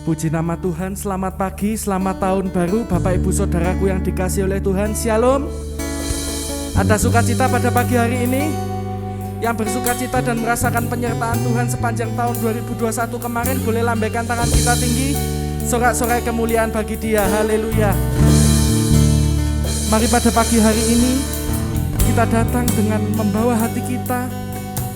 Puji nama Tuhan, selamat pagi, selamat tahun baru Bapak Ibu Saudaraku yang dikasihi oleh Tuhan. Shalom. Ada sukacita pada pagi hari ini? Yang bersukacita dan merasakan penyertaan Tuhan sepanjang tahun 2021 kemarin, boleh lambaikan tangan kita tinggi. Sorak-sorai kemuliaan bagi Dia. Haleluya. Mari pada pagi hari ini kita datang dengan membawa hati kita,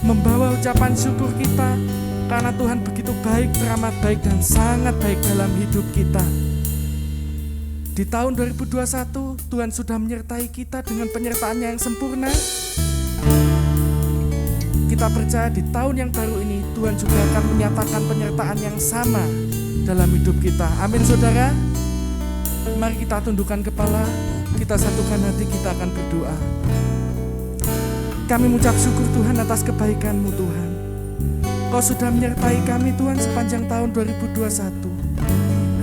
membawa ucapan syukur kita, karena Tuhan begitu baik, teramat baik dan sangat baik dalam hidup kita. Di tahun 2021 Tuhan sudah menyertai kita dengan penyertaannya yang sempurna. Kita percaya di tahun yang baru ini Tuhan juga akan menyatakan penyertaan yang sama dalam hidup kita. Amin saudara. Mari kita tundukkan kepala, kita satukan hati, kita akan berdoa. Kami mengucap syukur Tuhan atas kebaikan-Mu Tuhan. Kau sudah menyertai kami Tuhan sepanjang tahun 2021.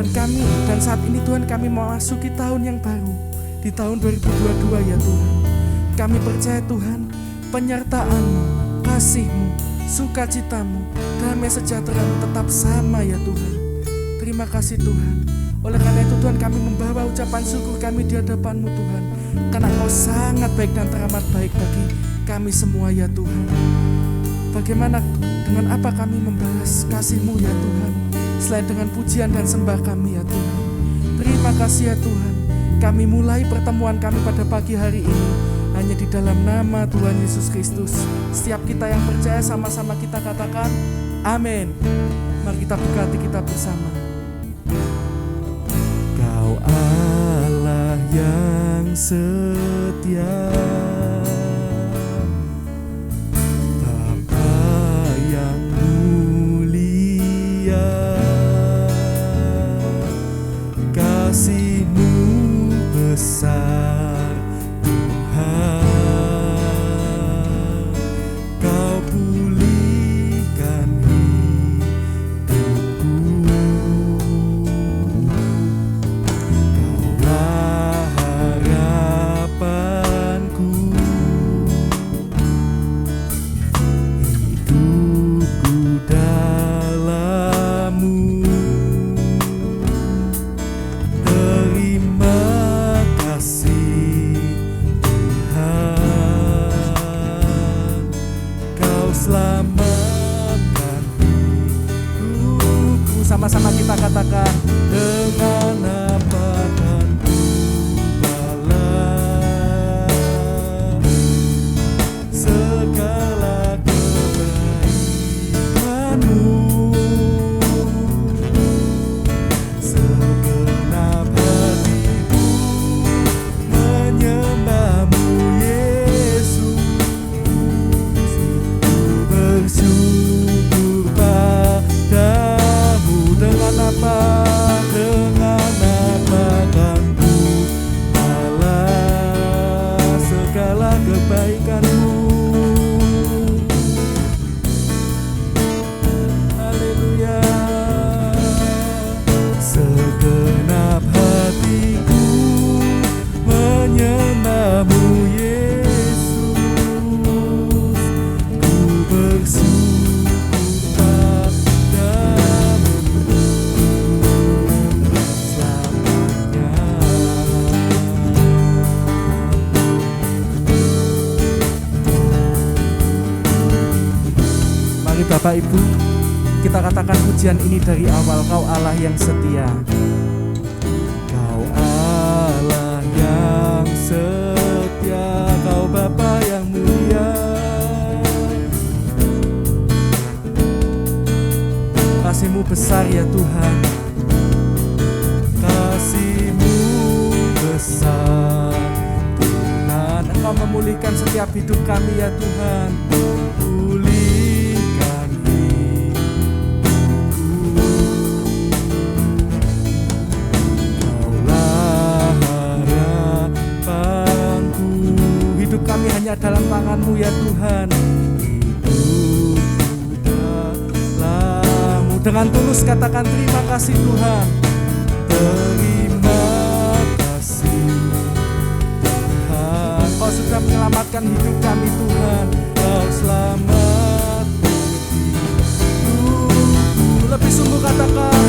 Dan kami, dan saat ini Tuhan kami memasuki tahun yang baru. Di tahun 2022 ya Tuhan. Kami percaya Tuhan, penyertaan-Mu, kasih-Mu, sukacita-Mu, damai sejahtera-Mu tetap sama ya Tuhan. Terima kasih Tuhan. Oleh karena itu Tuhan kami membawa ucapan syukur kami di hadapan-Mu Tuhan. Karena Kau sangat baik dan teramat baik bagi kami semua ya Tuhan. Bagaimana, dengan apa kami membalas kasih-Mu ya Tuhan, selain dengan pujian dan sembah kami ya Tuhan. Terima kasih ya Tuhan. Kami mulai pertemuan kami pada pagi hari ini hanya di dalam nama Tuhan Yesus Kristus. Setiap kita yang percaya sama-sama kita katakan amin. Mari kita buka hati kita bersama. Kau Allah yang setia, kasih-Mu besar Tuhan. Kau pulihkan hidupku. Kaulah harapanku. Hidupku dalam-Mu. Selamatkan hidupku. Sama-sama kita katakan, dengan apa akan ku balas segala kebaikan-Mu. Segenap hatiku menyembah-Mu Yesus. Bersyukur padamu. Dengan apa kan ku balas segala kebaikan-Mu. Haleluya. Segenap hatiku menyembah-Mu Yesus. Ku bersyukur padamu selamanya. Mari Bapak Ibu, kita katakan pujian ini dari awal. Kau Allah yang setia. Kau Allah yang setia. Kau Bapa yang mulia. Kasih-Mu besar ya Tuhan. Kasih-Mu besar Tuhan. Engkau memulihkan setiap hidup kami ya Tuhan. Pulihkan hidupku. Kaulah harapanku. Hidup kami hanya dalam tangan-Mu ya Tuhan. Dengan tulus katakan terima kasih Tuhan. Terima kasih Tuhan. Kau sudah menyelamatkan hidup kami Tuhan. Kau selamat hidupku. Lebih sungguh katakan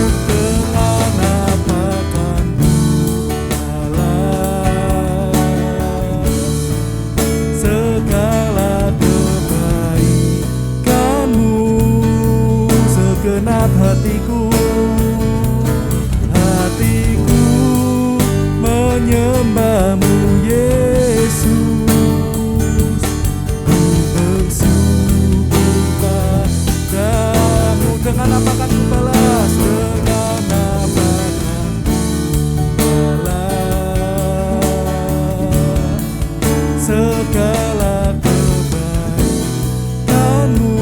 segenap hatiku. Hatiku menyembahmu Yesus. Ku bersyukur padamu. Dengan apa akan ku balas? Dengan apa akan ku balas segala kebaikanmu.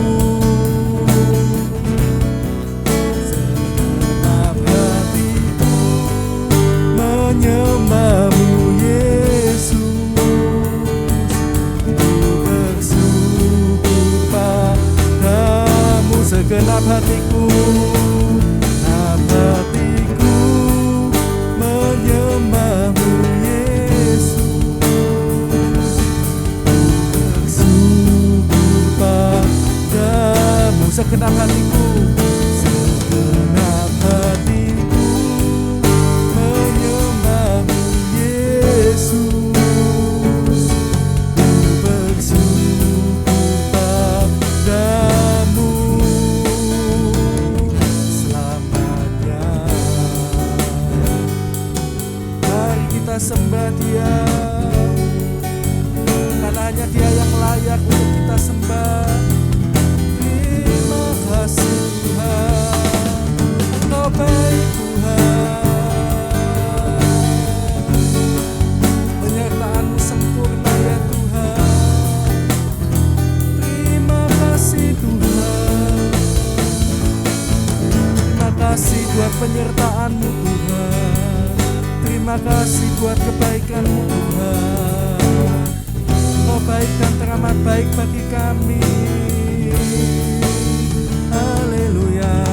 Segenap hatiku menyembahmu Yesus. Ku bersyukur padamu. Segenap hatiku, hatiku menyembahmu Yesus. Bersyukur padamu. Segenap hatiku, segenap hatiku menyembahmu Yesus. Bersyukur padamu selamanya. Mari kita sembah Dia, karena hanya Dia yang layak untuk kita sembah. Terima kasih Tuhan, Engkau baik Tuhan. Penyertaan-Mu sempurna ya Tuhan. Terima kasih Tuhan. Terima kasih buat penyertaan-Mu Tuhan. Terima kasih buat kebaikan-Mu Tuhan. Engkau baik dan teramat baik bagi kami. Haleluya.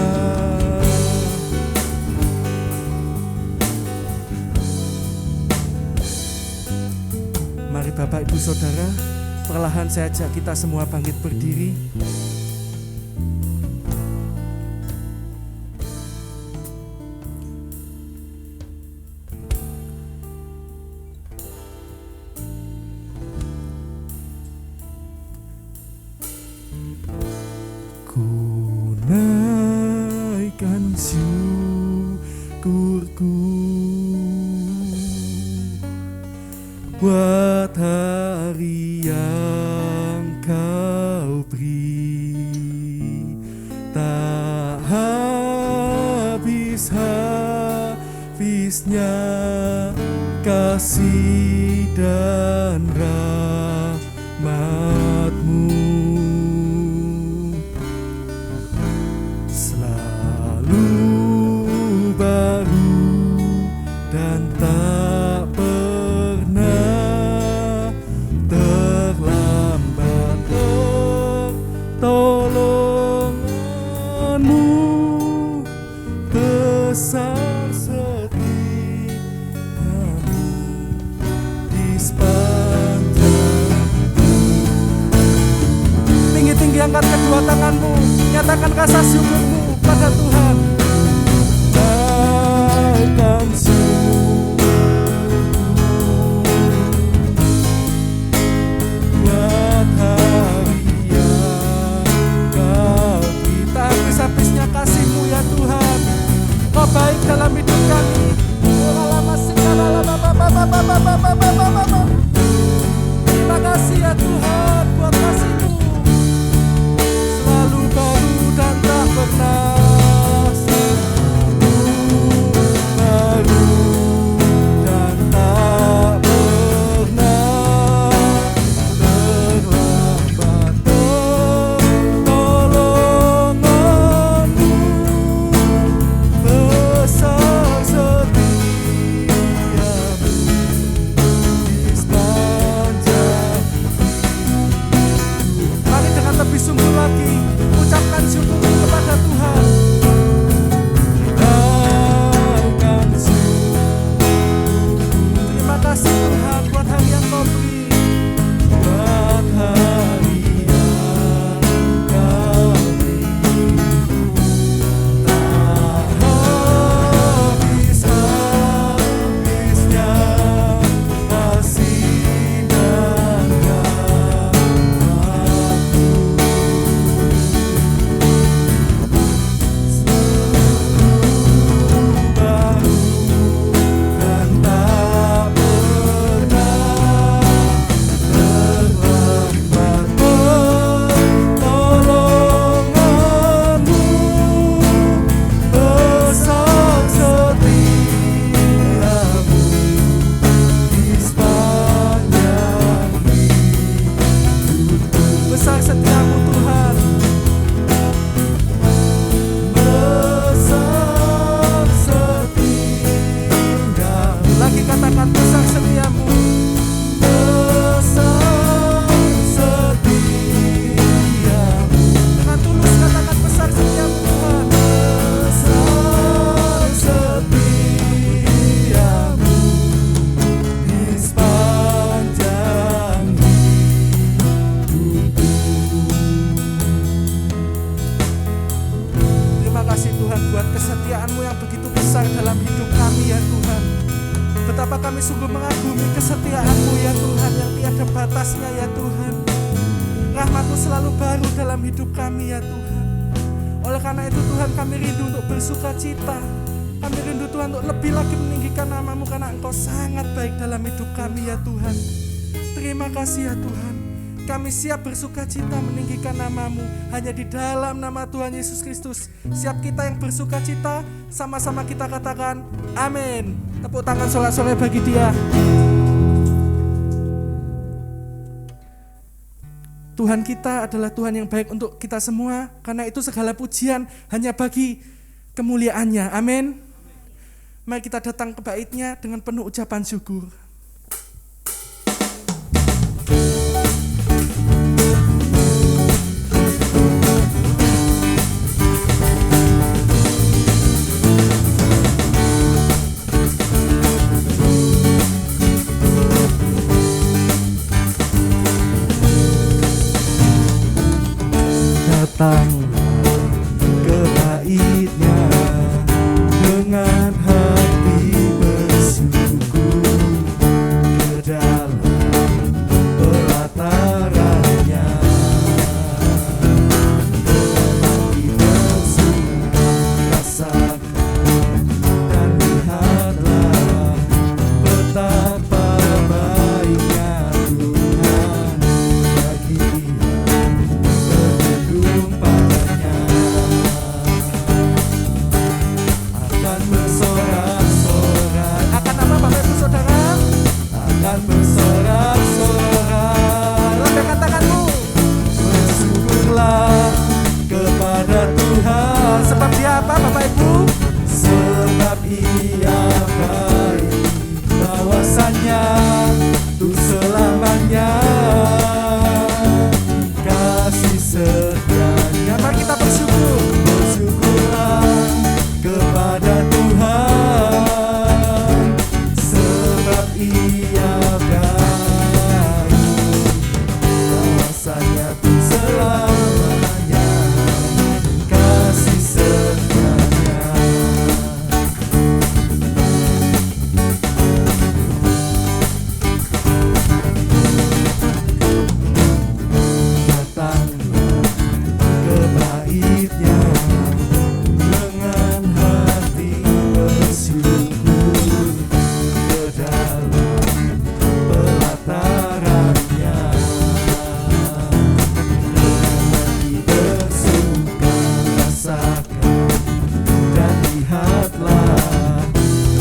Mari Bapak Ibu Saudara, perlahan saya ajak kita semua bangkit berdiri. Ku naikkan syukurku buat hari yang Kau beri. Tak habis-habisnya kasih dan rahmat-Mu. Baru dan tak pernah terlambat pertolongan-Mu. Besar setiamu di sepanjang. Tinggi-tinggi angkat kedua tanganmu, nyatakan rasa syukurmu pada Tuhan. Naikkan syukurku buat hari yang Kau beri. Tak habis-habisnya kasih-Mu ya Tuhan. Kau baik dalam hidup kami. Terima kasih ya Tuhan buat kasih-Mu, selalu baru dan tak pernah. Tuhan, buat kesetiaan-Mu yang begitu besar dalam hidup kami ya Tuhan. Betapa kami sungguh mengagumi kesetiaan-Mu ya Tuhan, yang tiada batasnya ya Tuhan. Rahmat-Mu selalu baru dalam hidup kami ya Tuhan. Oleh karena itu Tuhan, kami rindu untuk bersuka cita. Kami rindu Tuhan untuk lebih lagi meninggikan nama-Mu, karena Engkau sangat baik dalam hidup kami ya Tuhan. Terima kasih ya Tuhan. Kami siap bersuka cita meninggikan nama-Mu hanya di dalam nama Tuhan Yesus Kristus. Siap kita yang bersuka cita, sama-sama kita katakan amin. Tepuk tangan sorak-sorai bagi Dia. Tuhan kita adalah Tuhan yang baik untuk kita semua. Karena itu segala pujian hanya bagi kemuliaan-Nya. Amin. Mari kita datang ke bait-Nya dengan penuh ucapan syukur. Datanglah ke bait-Nya dengan hati bersyukur, ke dalam pelataran-Nya hati bersuka, rasakan dan lihatlah betapa baiknya Tuhan bagi berlindung padanya. Akan bersorak-sorak, Akan apa Bapak Ibu Saudara? akan bersorak-sorak. Lambaikan tanganmu. Bersyukurlah kepada Tuhan, Sebab Dia apa Bapak Ibu? sebab Ia baik, bawasannya untuk selamanya, kasih setianya. Mari kita bersyukur. Bersyukurlah kepada Tuhan, sebab Ia baik, bawasannya untuk selamanya, kasih setianya. Datanglah ke bait-Nya dengan hati bersyukur, ke dalam pelataran-Nya hati bersuka, rasakan dan lihatlah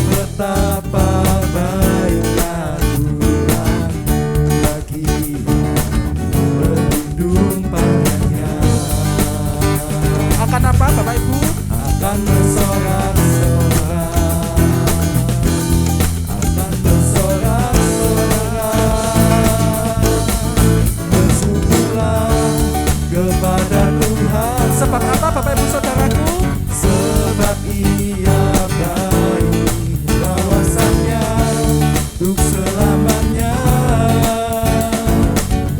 betapa baiknya Tuhan bagi berlindung padanya. Akan apa Bapak Ibu? Akan bersorak-sorak, akan bersorak-sorak. Bersyukurlah kepada Tuhan, Sebab apa Bapak Ibu Saudaraku? sebab Ia baik, bawasannya untuk selamanya,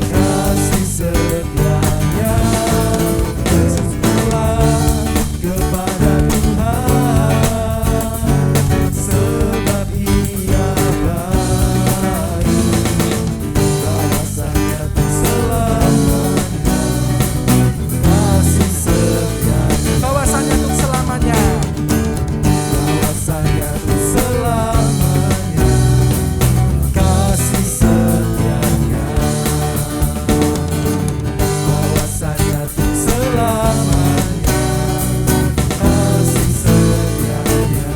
kasih setianya. Bersyukurlah kepada Tuhan, sebab Ia baik, bawasannya untuk selamanya, kasih setianya. Bahwasanya untuk selamanya. Bawasannya untuk selamanya, kasih setianya. Bawasannya untuk selamanya, kasih setianya.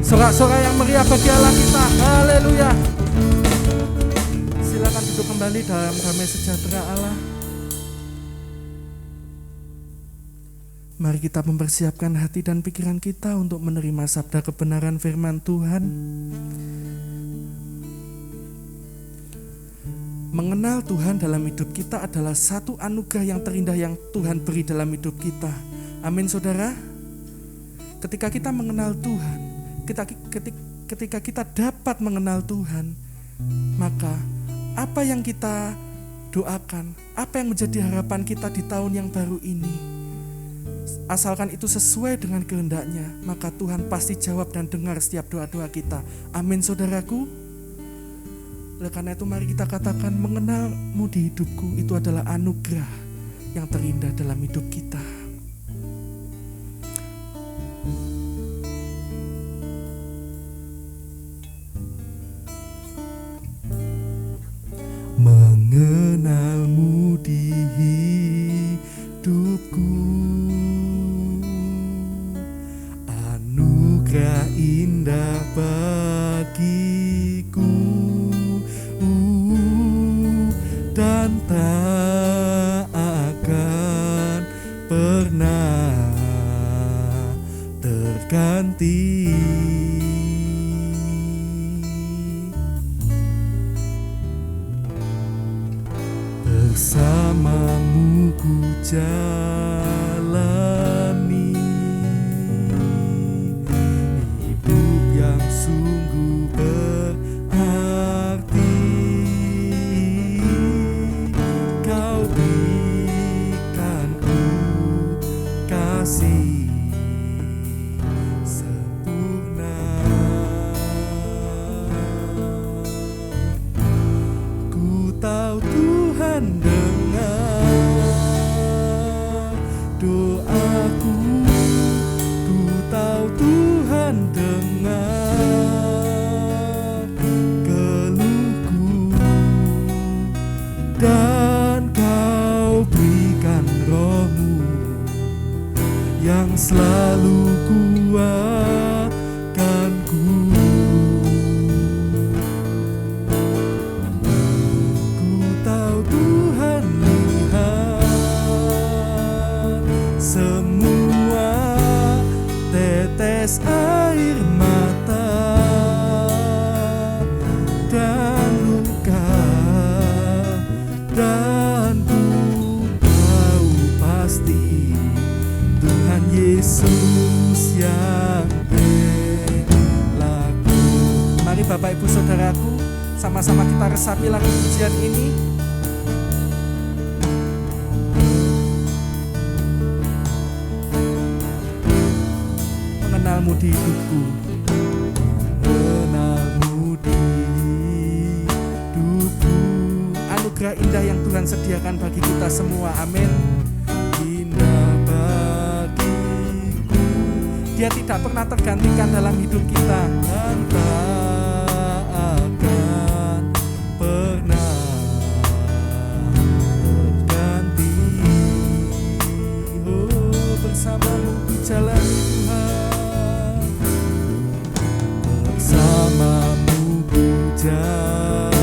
Sorak-sorai yang meriah bagi Allah kita. Haleluya. Silakan duduk kembali dalam damai sejahtera Allah. Mari kita mempersiapkan hati dan pikiran kita untuk menerima sabda kebenaran firman Tuhan. Mengenal Tuhan dalam hidup kita adalah satu anugerah yang terindah yang Tuhan beri dalam hidup kita. Amin saudara. Ketika kita mengenal Tuhan, ketika kita dapat mengenal Tuhan, maka apa yang kita doakan, apa yang menjadi harapan kita di tahun yang baru ini, asalkan itu sesuai dengan kehendak-Nya, maka Tuhan pasti jawab dan dengar setiap doa-doa kita. Amin, saudaraku. Oleh karena itu mari kita katakan, mengenal-Mu di hidupku itu adalah anugerah yang terindah dalam hidup kita. Mengenal-Mu di hidupku, anugerah indah bagiku, dan tak akan pernah terganti. Bersama-Mu ku jalani hidup yang sungguh berarti. Kau berikan ku kasih sempurna. Ku tahu Tuhan dengar doaku, ku tahu Tuhan dengar keluhku, dan Kau berikan Roh-Mu yang selalu kuatkanku. Tuhan lihat semua tetes air mata dan luka, dan ku tahu pasti Tuhan Yesus yang berlaku. Mari Bapak Ibu Saudaraku, sama-sama kita resapi lagu pujian ini. Mengenal-Mu di hidupku, mengenal-Mu di hidupku, anugerah indah yang Tuhan sediakan bagi kita semua. Amin. indah bagiku, Dia tidak pernah tergantikan dalam hidup kita. dan tak akan pernah terganti. Oh, bersama-Mu ku jalani Tuhan, bersama-Mu ku jalani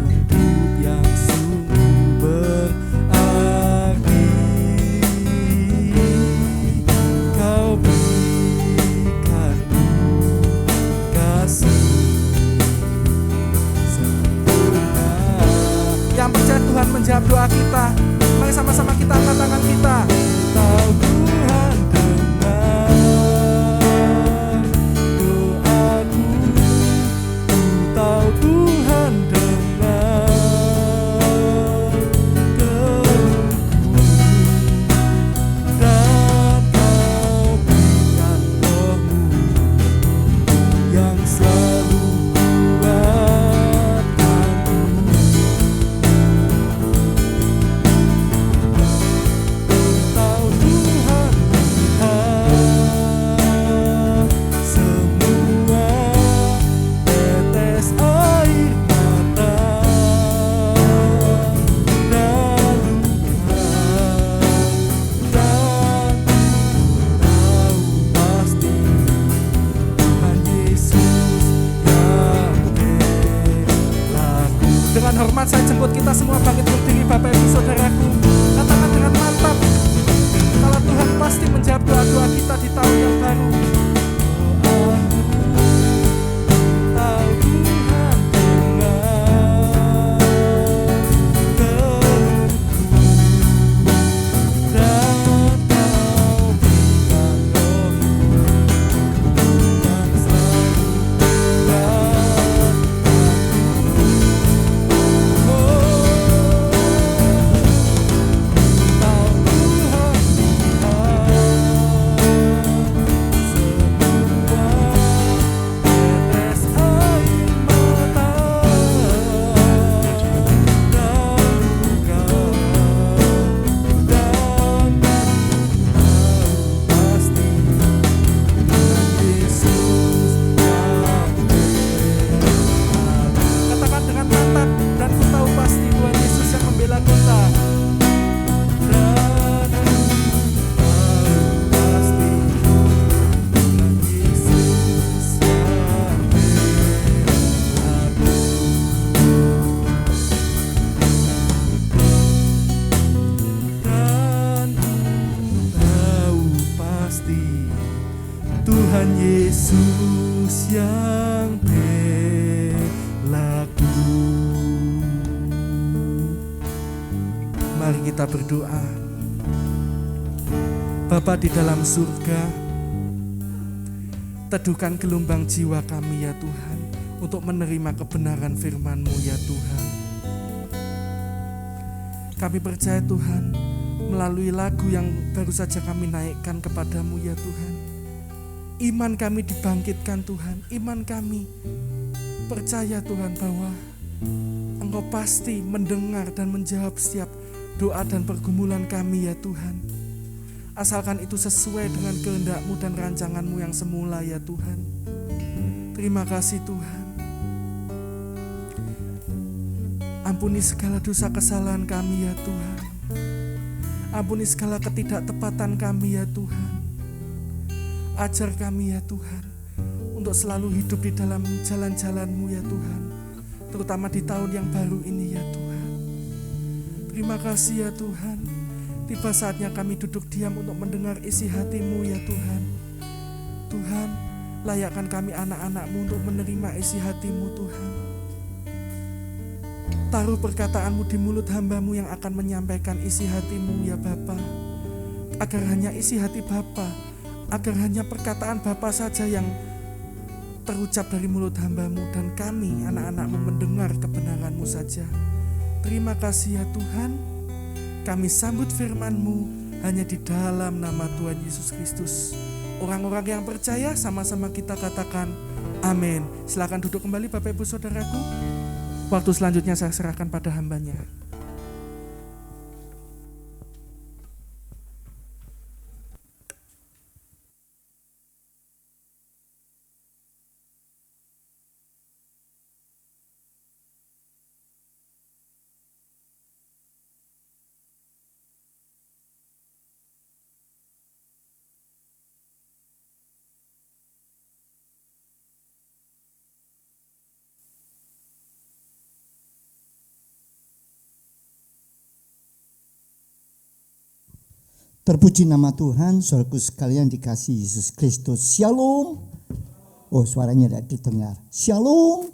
hidup yang sungguh berarti. Kau berikan ku kasih sempurna. Yang percaya Tuhan menjawab doa kita, mari sama-sama kita angkat tangan kita. Tahu Tuhan dengar doaku, ku tahu Tuhan dengar keluhku, dan Kau berikan Roh-Mu yang selalu kuatkanku. Tahu Tuhan lihat semua tetes air mata dan luka, dan tahu pasti Tuhan Yesus yang berlaku. Dengan hormat saya jemput kita semua bangkit berdiri, Bapak Ibu Saudaraku. Katakan dengan mantap, kalau Tuhan pasti menjawab doa-doa kita di tahun yang baru. Tahu Tuhan dengar keluhku, dan Kau berikan Roh-Mu yang selalu kuatkanku. Mari kita berdoa. Bapa di dalam surga, teduhkan gelombang jiwa kami ya Tuhan, untuk menerima kebenaran firman-Mu ya Tuhan. Kami percaya Tuhan, melalui lagu yang baru saja kami naikkan kepadamu ya Tuhan, iman kami dibangkitkan Tuhan. Iman kami percaya Tuhan bahwa Engkau pasti mendengar dan menjawab setiap doa dan pergumulan kami ya Tuhan. Asalkan itu sesuai dengan kehendak-Mu dan rancangan-Mu yang semula ya Tuhan. Terima kasih Tuhan. Ampuni segala dosa kesalahan kami ya Tuhan. Ampuni segala ketidaktepatan kami ya Tuhan. Ajar kami ya Tuhan untuk selalu hidup di dalam jalan-jalan-Mu ya Tuhan, terutama di tahun yang baru ini ya Tuhan. Terima kasih ya Tuhan. Tiba saatnya kami duduk diam untuk mendengar isi hati-Mu ya Tuhan. Tuhan, layakkan kami anak-anak-Mu untuk menerima isi hati-Mu Tuhan. Taruh perkataan-Mu di mulut hamba-Mu yang akan menyampaikan isi hati-Mu ya Bapa. Agar hanya isi hati Bapa, agar hanya perkataan Bapa saja yang terucap dari mulut hamba-Mu, dan kami anak-anak-Mu mendengar kebenaran-Mu saja. Terima kasih ya Tuhan. Kami sambut firman-Mu hanya di dalam nama Tuhan Yesus Kristus. Orang-orang yang percaya sama-sama kita katakan amin. Silakan duduk kembali Bapak Ibu Saudaraku. Waktu selanjutnya saya serahkan pada hambanya. Terpuji nama Tuhan, saudaraku sekalian dikasihi Yesus Kristus. Shalom. Oh, suaranya tidak terdengar. Shalom.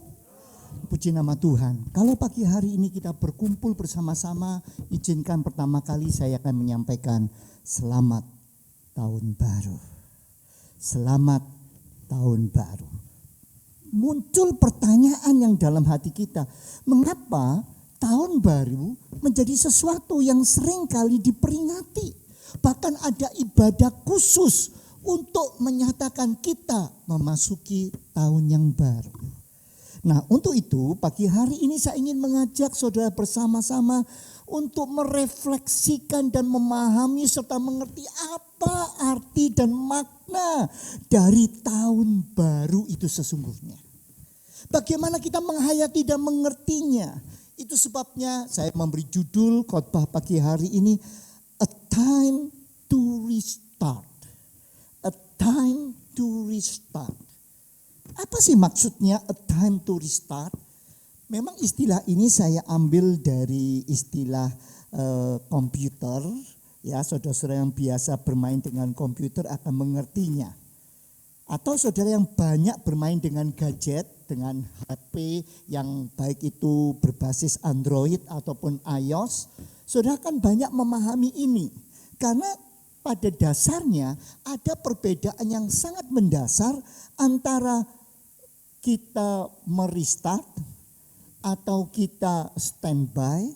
Puji nama Tuhan. Kalau pagi hari ini kita berkumpul bersama-sama, izinkan pertama kali saya akan menyampaikan selamat tahun baru. Selamat tahun baru. Muncul pertanyaan yang dalam hati kita, mengapa tahun baru menjadi sesuatu yang sering kali diperingati? Bahkan ada ibadah khusus untuk menyatakan kita memasuki tahun yang baru. Nah, untuk itu pagi hari ini saya ingin mengajak saudara bersama-sama untuk merefleksikan dan memahami serta mengerti apa arti dan makna dari tahun baru itu sesungguhnya. Bagaimana kita menghayati dan mengertinya. Itu sebabnya saya memberi judul khotbah pagi hari ini, A time to restart. A time to restart. Apa sih maksudnya a time to restart? Memang istilah ini saya ambil dari istilah komputer. Ya, saudara-saudara yang biasa bermain dengan komputer akan mengertinya. Atau saudara yang banyak bermain dengan gadget, dengan HP yang baik itu berbasis Android ataupun iOS, saudara kan banyak memahami ini. Karena pada dasarnya ada perbedaan yang sangat mendasar antara kita merestart atau kita standby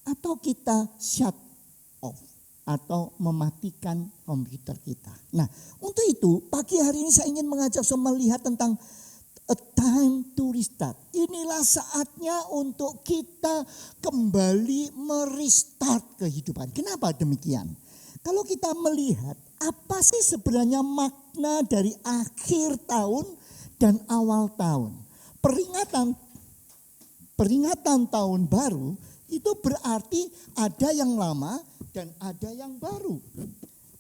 atau kita shut off atau mematikan komputer kita. Nah, untuk itu pagi hari ini saya ingin mengajak saudara melihat tentang a time to restart. Inilah saatnya untuk kita kembali merestart kehidupan. Kenapa demikian? Kalau kita melihat apa sih sebenarnya makna dari akhir tahun dan awal tahun. Peringatan tahun baru itu berarti ada yang lama dan ada yang baru.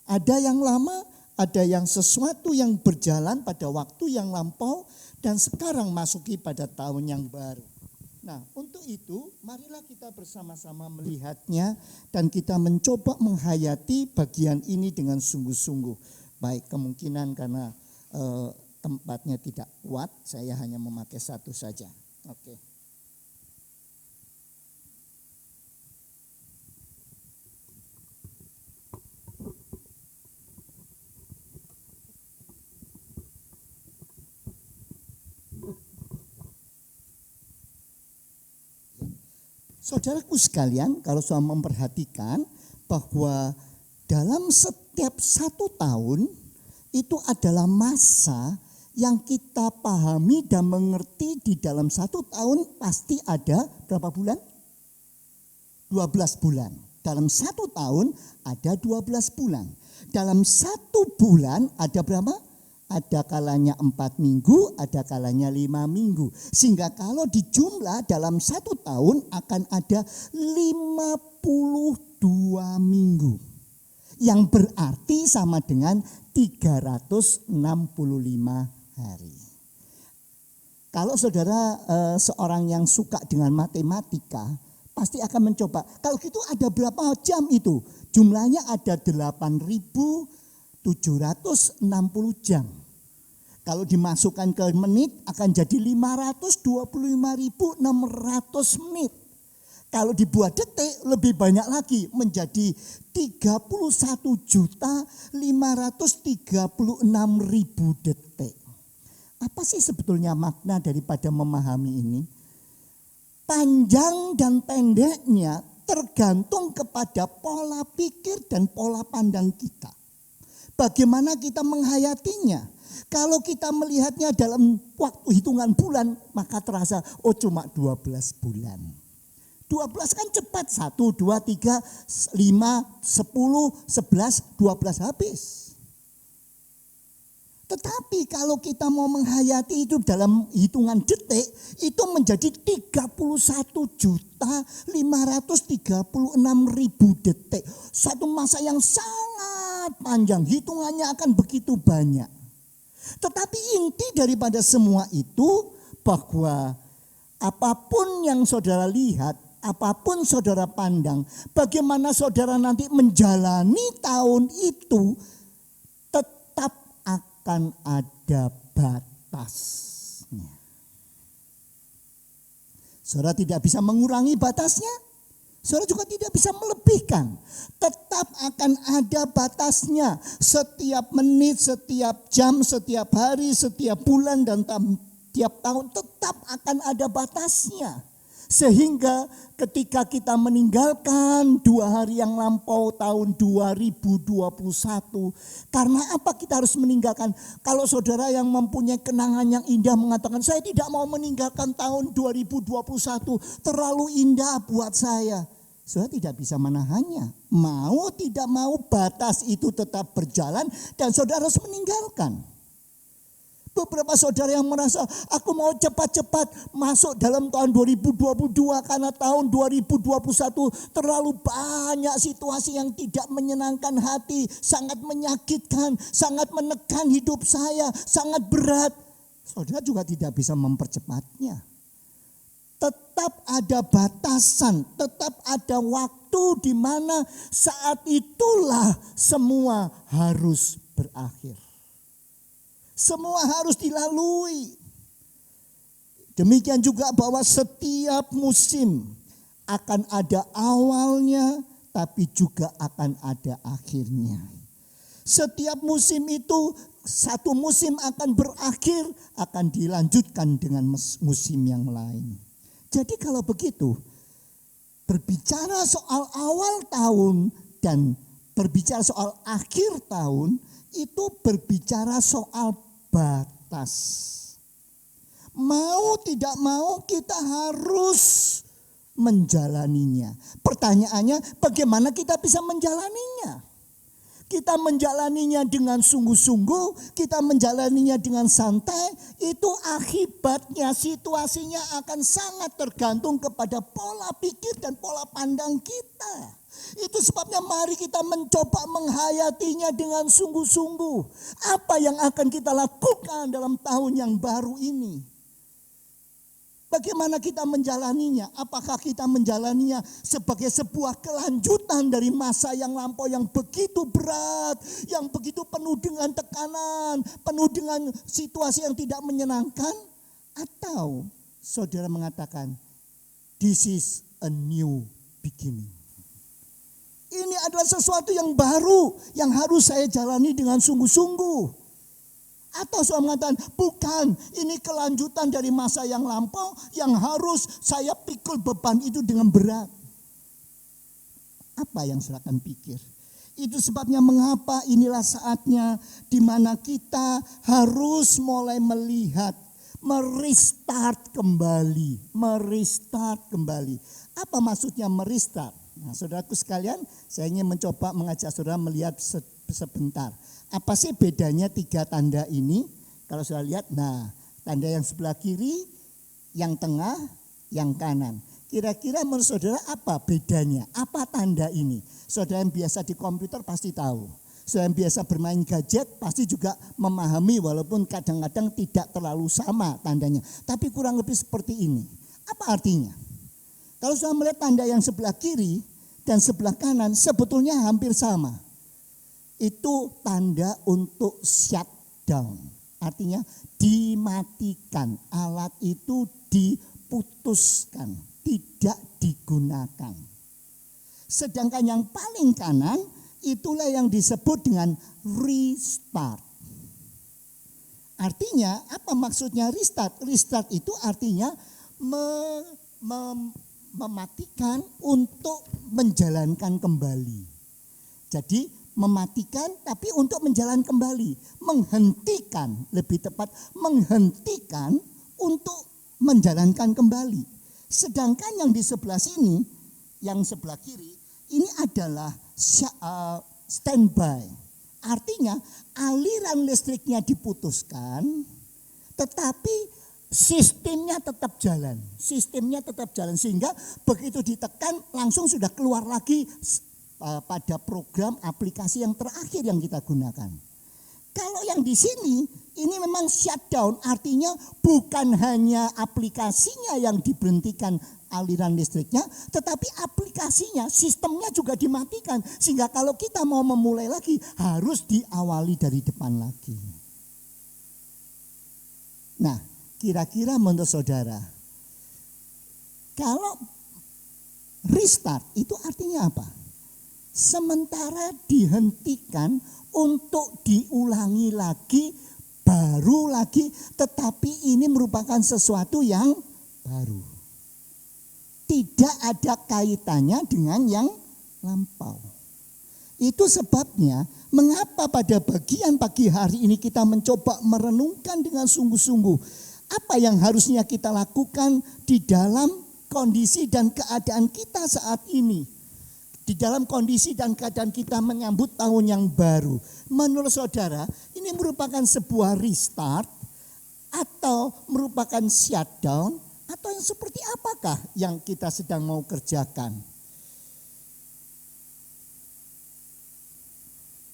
Ada yang lama, ada yang sesuatu yang berjalan pada waktu yang lampau dan sekarang masuki pada tahun yang baru. Nah, untuk itu marilah kita bersama-sama melihatnya dan kita mencoba menghayati bagian ini dengan sungguh-sungguh. Baik, kemungkinan karena tempatnya tidak kuat, saya hanya memakai satu saja. Oke. Saudaraku sekalian, kalau saya memperhatikan bahwa dalam setiap 1 tahun itu adalah masa yang kita pahami dan mengerti. Di dalam 1 tahun pasti ada berapa bulan? 12 bulan. Dalam 1 tahun ada 12 bulan. Dalam 1 bulan ada berapa? Ada kalanya 4 minggu, ada kalanya 5 minggu. Sehingga kalau dijumlah dalam 1 tahun akan ada 52 minggu. Yang berarti sama dengan 365 hari. Kalau saudara seorang yang suka dengan matematika, pasti akan mencoba. Kalau gitu ada berapa jam itu? Jumlahnya ada 8.760 jam. Kalau dimasukkan ke menit akan jadi 525.600 menit. Kalau dibuat detik lebih banyak lagi menjadi 31.536.000 detik. Apa sih sebetulnya makna daripada memahami ini? Panjang dan pendeknya tergantung kepada pola pikir dan pola pandang kita. Bagaimana kita menghayatinya? Kalau kita melihatnya dalam waktu hitungan bulan, maka terasa cuma 12 bulan. 12 kan cepat, 1, 2, 3, 5, 10, 11, 12 habis. Tetapi kalau kita mau menghayati itu dalam hitungan detik, itu menjadi 31.536.000 detik. Satu masa yang sangat panjang, hitungannya akan begitu banyak. Tetapi inti daripada semua itu bahwa apapun yang saudara lihat, apapun saudara pandang, bagaimana saudara nanti menjalani tahun itu, tetap akan ada batasnya. Saudara tidak bisa mengurangi batasnya. Saudara juga tidak bisa melebihkan. Tetap akan ada batasnya. Setiap menit, setiap jam, setiap hari, setiap bulan, dan tiap tahun tetap akan ada batasnya. Sehingga ketika kita meninggalkan 2 hari yang lampau tahun 2021. Karena apa kita harus meninggalkan? Kalau saudara yang mempunyai kenangan yang indah mengatakan, saya tidak mau meninggalkan tahun 2021. Terlalu indah buat saya. Saudara tidak bisa menahannya. Mau tidak mau batas itu tetap berjalan dan saudara harus meninggalkan. Beberapa saudara yang merasa aku mau cepat-cepat masuk dalam tahun 2022 karena tahun 2021 terlalu banyak situasi yang tidak menyenangkan hati, sangat menyakitkan, sangat menekan hidup saya, sangat berat. Saudara juga tidak bisa mempercepatnya. Tetap ada batasan, tetap ada waktu di mana saat itulah semua harus berakhir. Semua harus dilalui. Demikian juga bahwa setiap musim akan ada awalnya, tapi juga akan ada akhirnya. Setiap musim itu, satu musim akan berakhir, akan dilanjutkan dengan musim yang lain. Jadi kalau begitu, berbicara soal awal tahun dan berbicara soal akhir tahun, itu berbicara soal batas. Mau tidak mau kita harus menjalaninya. Pertanyaannya, bagaimana kita bisa menjalaninya? Kita menjalaninya dengan sungguh-sungguh, kita menjalaninya dengan santai, itu akibatnya situasinya akan sangat tergantung kepada pola pikir dan pola pandang kita. Itu sebabnya mari kita mencoba menghayatinya dengan sungguh-sungguh. Apa yang akan kita lakukan dalam tahun yang baru ini? Bagaimana kita menjalaninya? Apakah kita menjalaninya sebagai sebuah kelanjutan dari masa yang lampau yang begitu berat, yang begitu penuh dengan tekanan, penuh dengan situasi yang tidak menyenangkan? Atau saudara mengatakan, this is a new beginning. Ini adalah sesuatu yang baru yang harus saya jalani dengan sungguh-sungguh. Atau saudara mengatakan, bukan, ini kelanjutan dari masa yang lampau yang harus saya pikul beban itu dengan berat. Apa yang saudara akan pikir? Itu sebabnya mengapa inilah saatnya di mana kita harus mulai melihat, merestart kembali. Apa maksudnya merestart? Nah, saudaraku sekalian, saya ingin mencoba mengajak saudara melihat sebentar. Apa sih bedanya 3 tanda ini? Kalau saudara lihat, nah, tanda yang sebelah kiri, yang tengah, yang kanan. Kira-kira menurut saudara apa bedanya? Apa tanda ini? Saudara yang biasa di komputer pasti tahu. Saudara yang biasa bermain gadget pasti juga memahami walaupun kadang-kadang tidak terlalu sama tandanya. Tapi kurang lebih seperti ini. Apa artinya? Kalau saudara melihat tanda yang sebelah kiri dan sebelah kanan sebetulnya hampir sama. Itu tanda untuk shutdown. Artinya dimatikan. Alat itu diputuskan. Tidak digunakan. Sedangkan yang paling kanan itulah yang disebut dengan restart. Artinya apa maksudnya restart? Restart itu artinya mematikan untuk menjalankan kembali. Jadi mematikan tapi untuk menjalankan kembali. Menghentikan, lebih tepat menghentikan untuk menjalankan kembali. Sedangkan yang di sebelah sini, yang sebelah kiri, ini adalah standby. Artinya aliran listriknya diputuskan, tetapi sistemnya tetap jalan. Sehingga begitu ditekan langsung sudah keluar lagi pada program aplikasi yang terakhir yang kita gunakan. Kalau yang di sini, ini memang shutdown, artinya bukan hanya aplikasinya yang diberhentikan aliran listriknya, tetapi aplikasinya, sistemnya juga dimatikan. Sehingga kalau kita mau memulai lagi, harus diawali dari depan lagi. Nah, kira-kira menurut saudara, kalau restart itu artinya apa? Sementara dihentikan untuk diulangi lagi, baru lagi, tetapi ini merupakan sesuatu yang baru. Tidak ada kaitannya dengan yang lampau. Itu sebabnya mengapa pada bagian pagi hari ini kita mencoba merenungkan dengan sungguh-sungguh apa yang harusnya kita lakukan di dalam kondisi dan keadaan kita saat ini. Di dalam kondisi dan keadaan kita menyambut tahun yang baru. Menurut saudara, ini merupakan sebuah restart atau merupakan shutdown atau yang seperti apakah yang kita sedang mau kerjakan?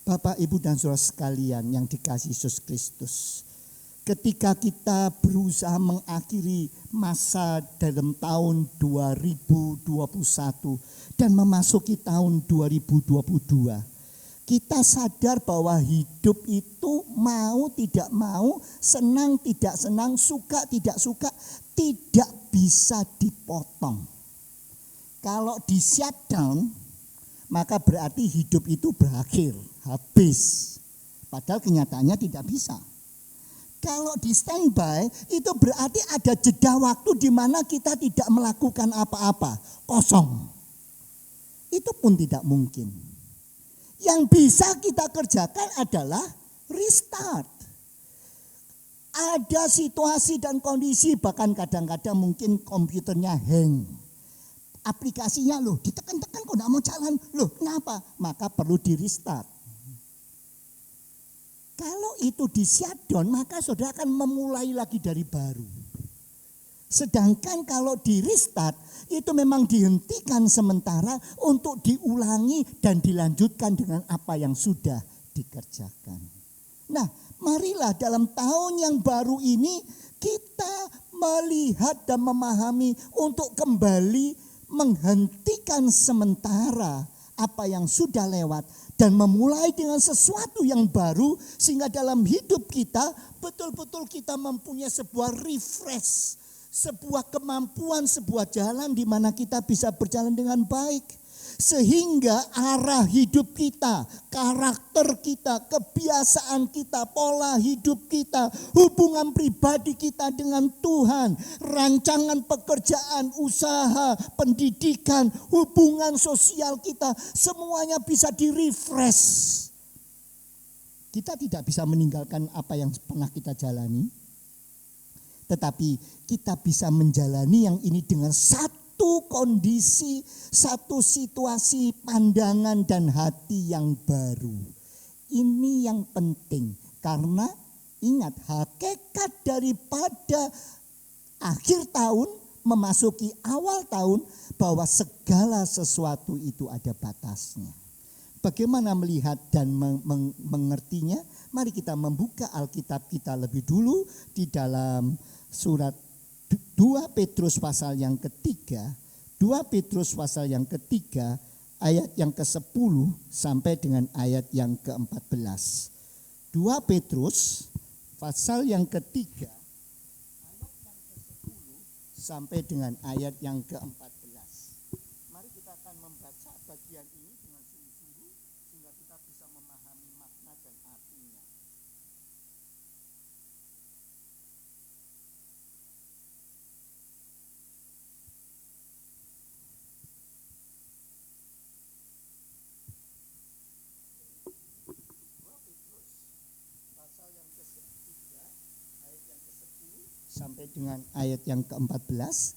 Bapak, Ibu dan Saudara sekalian yang dikasihi Yesus Kristus. Ketika kita berusaha mengakhiri masa dalam tahun 2021 dan memasuki tahun 2022, kita sadar bahwa hidup itu mau tidak mau, senang tidak senang, suka tidak suka, tidak bisa dipotong. Kalau di shutdown, maka berarti hidup itu berakhir, habis. Padahal kenyataannya tidak bisa. Kalau di standby itu berarti ada jeda waktu di mana kita tidak melakukan apa-apa, kosong. Itu pun tidak mungkin. Yang bisa kita kerjakan adalah restart. Ada situasi dan kondisi, bahkan kadang-kadang mungkin komputernya hang. Aplikasinya loh ditekan-tekan kok gak mau jalan. Loh kenapa? Maka perlu di restart. Kalau itu di shutdown, maka saudara akan memulai lagi dari baru. Sedangkan kalau di restart, itu memang dihentikan sementara untuk diulangi dan dilanjutkan dengan apa yang sudah dikerjakan. Nah, marilah dalam tahun yang baru ini kita melihat dan memahami untuk kembali menghentikan sementara apa yang sudah lewat dan memulai dengan sesuatu yang baru sehingga dalam hidup kita betul-betul kita mempunyai sebuah refresh, sebuah kemampuan, sebuah jalan di mana kita bisa berjalan dengan baik. Sehingga arah hidup kita, karakter kita, kebiasaan kita, pola hidup kita, hubungan pribadi kita dengan Tuhan, rancangan pekerjaan, usaha, pendidikan, hubungan sosial kita, semuanya bisa di-refresh. Kita tidak bisa meninggalkan apa yang pernah kita jalani, tetapi kita bisa menjalani yang ini dengan satu kondisi, satu situasi, pandangan dan hati yang baru. Ini yang penting, karena ingat, hakikat daripada akhir tahun memasuki awal tahun, bahwa segala sesuatu itu ada batasnya. Bagaimana melihat dan mengertinya? Mari kita membuka Alkitab kita lebih dulu di dalam surat 2 Petrus pasal yang ketiga, 2 Petrus pasal yang ketiga, ayat yang ke-10 sampai dengan ayat yang ke-14. 2 Petrus pasal yang ketiga, ayat yang ke-10 sampai dengan ayat yang ke-14. Mari kita akan membaca bagian ini dengan sungguh-sungguh sehingga kita bisa memahami makna dan artinya. Sampai dengan ayat yang ke-14.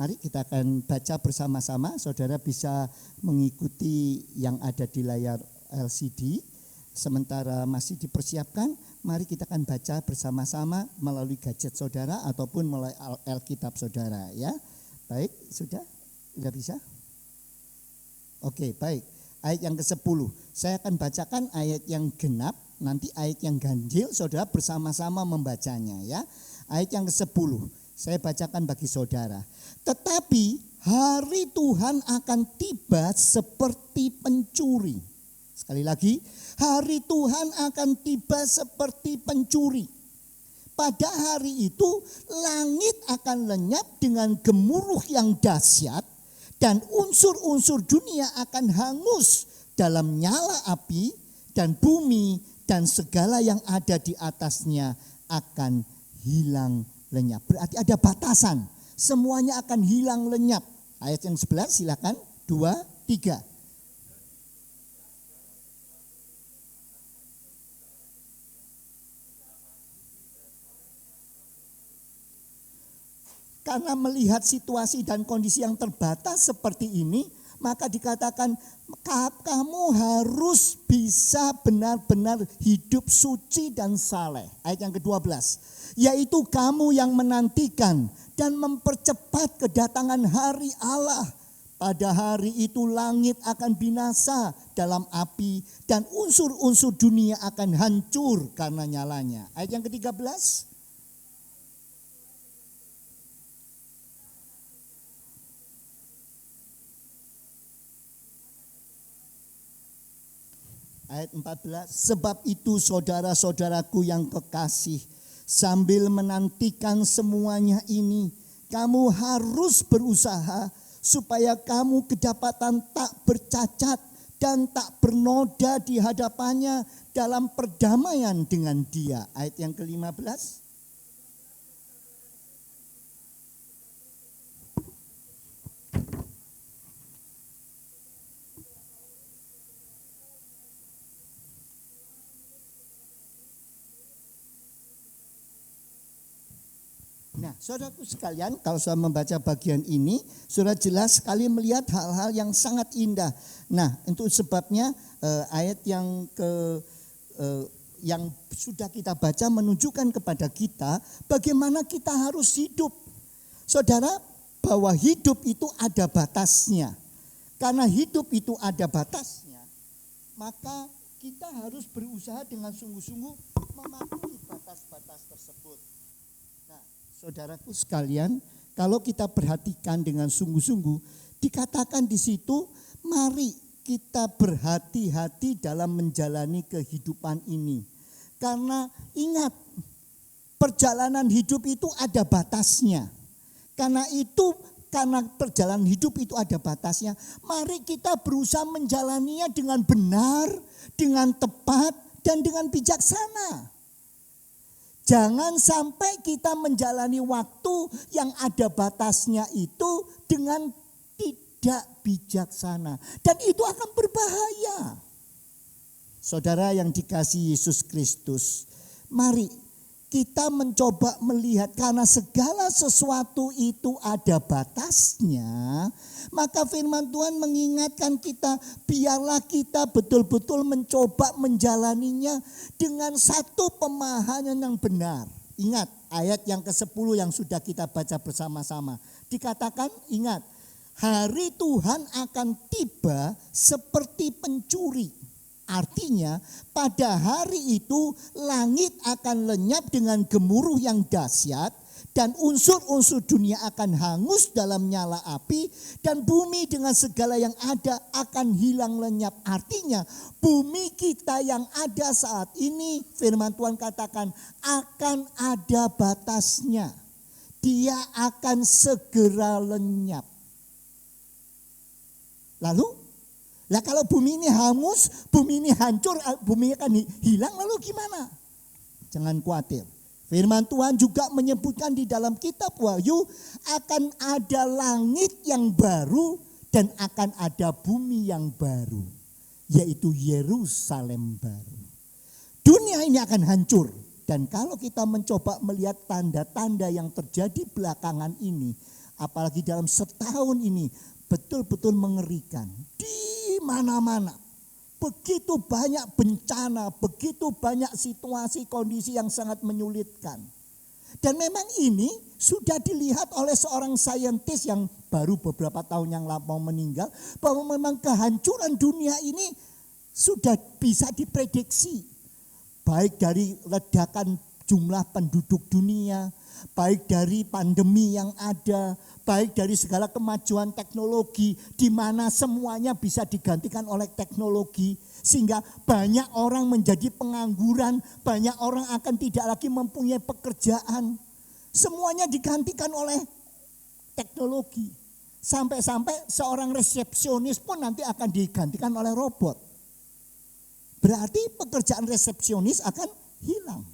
Mari kita akan baca bersama-sama. Saudara bisa mengikuti yang ada di layar LCD. Sementara masih dipersiapkan, mari kita akan baca bersama-sama melalui gadget saudara ataupun melalui Alkitab saudara, ya. Baik, sudah bisa? Oke, baik. Ayat yang ke-10. Saya akan bacakan ayat yang genap. Nanti ayat yang ganjil saudara bersama-sama membacanya, ya. Ayat yang ke-10 saya bacakan bagi saudara. Tetapi hari Tuhan akan tiba seperti pencuri. Sekali lagi, hari Tuhan akan tiba seperti pencuri. Pada hari itu langit akan lenyap dengan gemuruh yang dahsyat dan unsur-unsur dunia akan hangus dalam nyala api, dan bumi dan segala yang ada di atasnya akan hilang lenyap. Berarti ada batasan. Semuanya akan hilang lenyap. Ayat yang 11 silakan. 2, 3. Karena melihat situasi dan kondisi yang terbatas seperti ini, maka dikatakan kamu harus bisa benar-benar hidup suci dan saleh. Ayat yang ke-12, yaitu kamu yang menantikan dan mempercepat kedatangan hari Allah. Pada hari itu langit akan binasa dalam api dan unsur-unsur dunia akan hancur karena nyalanya. Ayat yang ke-13. Ayat 14, sebab itu saudara-saudaraku yang kekasih, sambil menantikan semuanya ini, kamu harus berusaha supaya kamu kedapatan tak bercacat dan tak bernoda di hadapannya dalam perdamaian dengan Dia. Ayat yang ke-15. Nah, saudaraku sekalian, kalau saya membaca bagian ini, sudah jelas sekali melihat hal-hal yang sangat indah. Nah, untuk sebabnya ayat yang yang sudah kita baca menunjukkan kepada kita bagaimana kita harus hidup. Saudara, bahwa hidup itu ada batasnya. Karena hidup itu ada batasnya, maka kita harus berusaha dengan sungguh-sungguh mematuhi batas-batas tersebut. Saudaraku sekalian, kalau kita perhatikan dengan sungguh-sungguh, dikatakan di situ, mari kita berhati-hati dalam menjalani kehidupan ini. Karena ingat, perjalanan hidup itu ada batasnya. Karena itu karena perjalanan hidup itu ada batasnya. Mari kita berusaha menjalaninya dengan benar, dengan tepat, dan dengan bijaksana. Jangan sampai kita menjalani waktu yang ada batasnya itu dengan tidak bijaksana. Dan itu akan berbahaya. Saudara yang dikasihi Yesus Kristus, mari kita mencoba melihat karena segala sesuatu itu ada batasnya. Maka firman Tuhan mengingatkan kita, biarlah kita betul-betul mencoba menjalaninya dengan satu pemahaman yang benar. Ingat ayat yang ke-10 yang sudah kita baca bersama-sama. Dikatakan, ingat, hari Tuhan akan tiba seperti pencuri. Artinya pada hari itu langit akan lenyap dengan gemuruh yang dahsyat dan unsur-unsur dunia akan hangus dalam nyala api dan bumi dengan segala yang ada akan hilang lenyap. Artinya bumi kita yang ada saat ini, firman Tuhan katakan, akan ada batasnya. Dia akan segera lenyap. Lalu kalau bumi ini hangus, bumi ini hancur, bumi akan hilang, lalu gimana? Jangan khawatir. Firman Tuhan juga menyebutkan di dalam kitab Wahyu akan ada langit yang baru dan akan ada bumi yang baru, yaitu Yerusalem baru. Dunia ini akan hancur, dan kalau kita mencoba melihat tanda-tanda yang terjadi belakangan ini, apalagi dalam setahun ini, betul-betul mengerikan. Di mana-mana begitu banyak bencana, begitu banyak situasi kondisi yang sangat menyulitkan. Dan memang ini sudah dilihat oleh seorang saintis yang baru beberapa tahun yang lampau meninggal, bahwa memang kehancuran dunia ini sudah bisa diprediksi. Baik dari ledakan jumlah penduduk dunia, baik dari pandemi yang ada, baik dari segala kemajuan teknologi di mana semuanya bisa digantikan oleh teknologi sehingga banyak orang menjadi pengangguran, banyak orang akan tidak lagi mempunyai pekerjaan. Semuanya digantikan oleh teknologi. Sampai-sampai seorang resepsionis pun nanti akan digantikan oleh robot. Berarti pekerjaan resepsionis akan hilang.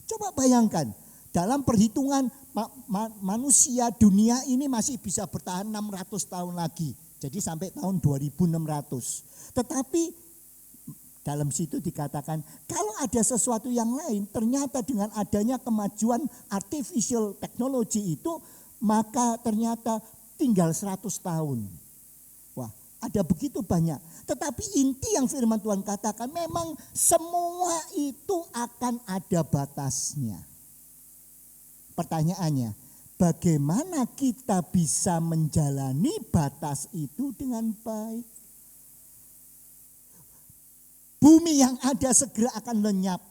Coba bayangkan, dalam perhitungan manusia dunia ini masih bisa bertahan 600 tahun lagi. Jadi sampai tahun 2600. Tetapi dalam situ dikatakan kalau ada sesuatu yang lain, ternyata dengan adanya kemajuan artificial technology itu, maka ternyata tinggal 100 tahun. Wah, ada begitu banyak. Tetapi inti yang firman Tuhan katakan memang semua itu akan ada batasnya. Pertanyaannya, bagaimana kita bisa menjalani batas itu dengan baik? Bumi yang ada segera akan lenyap.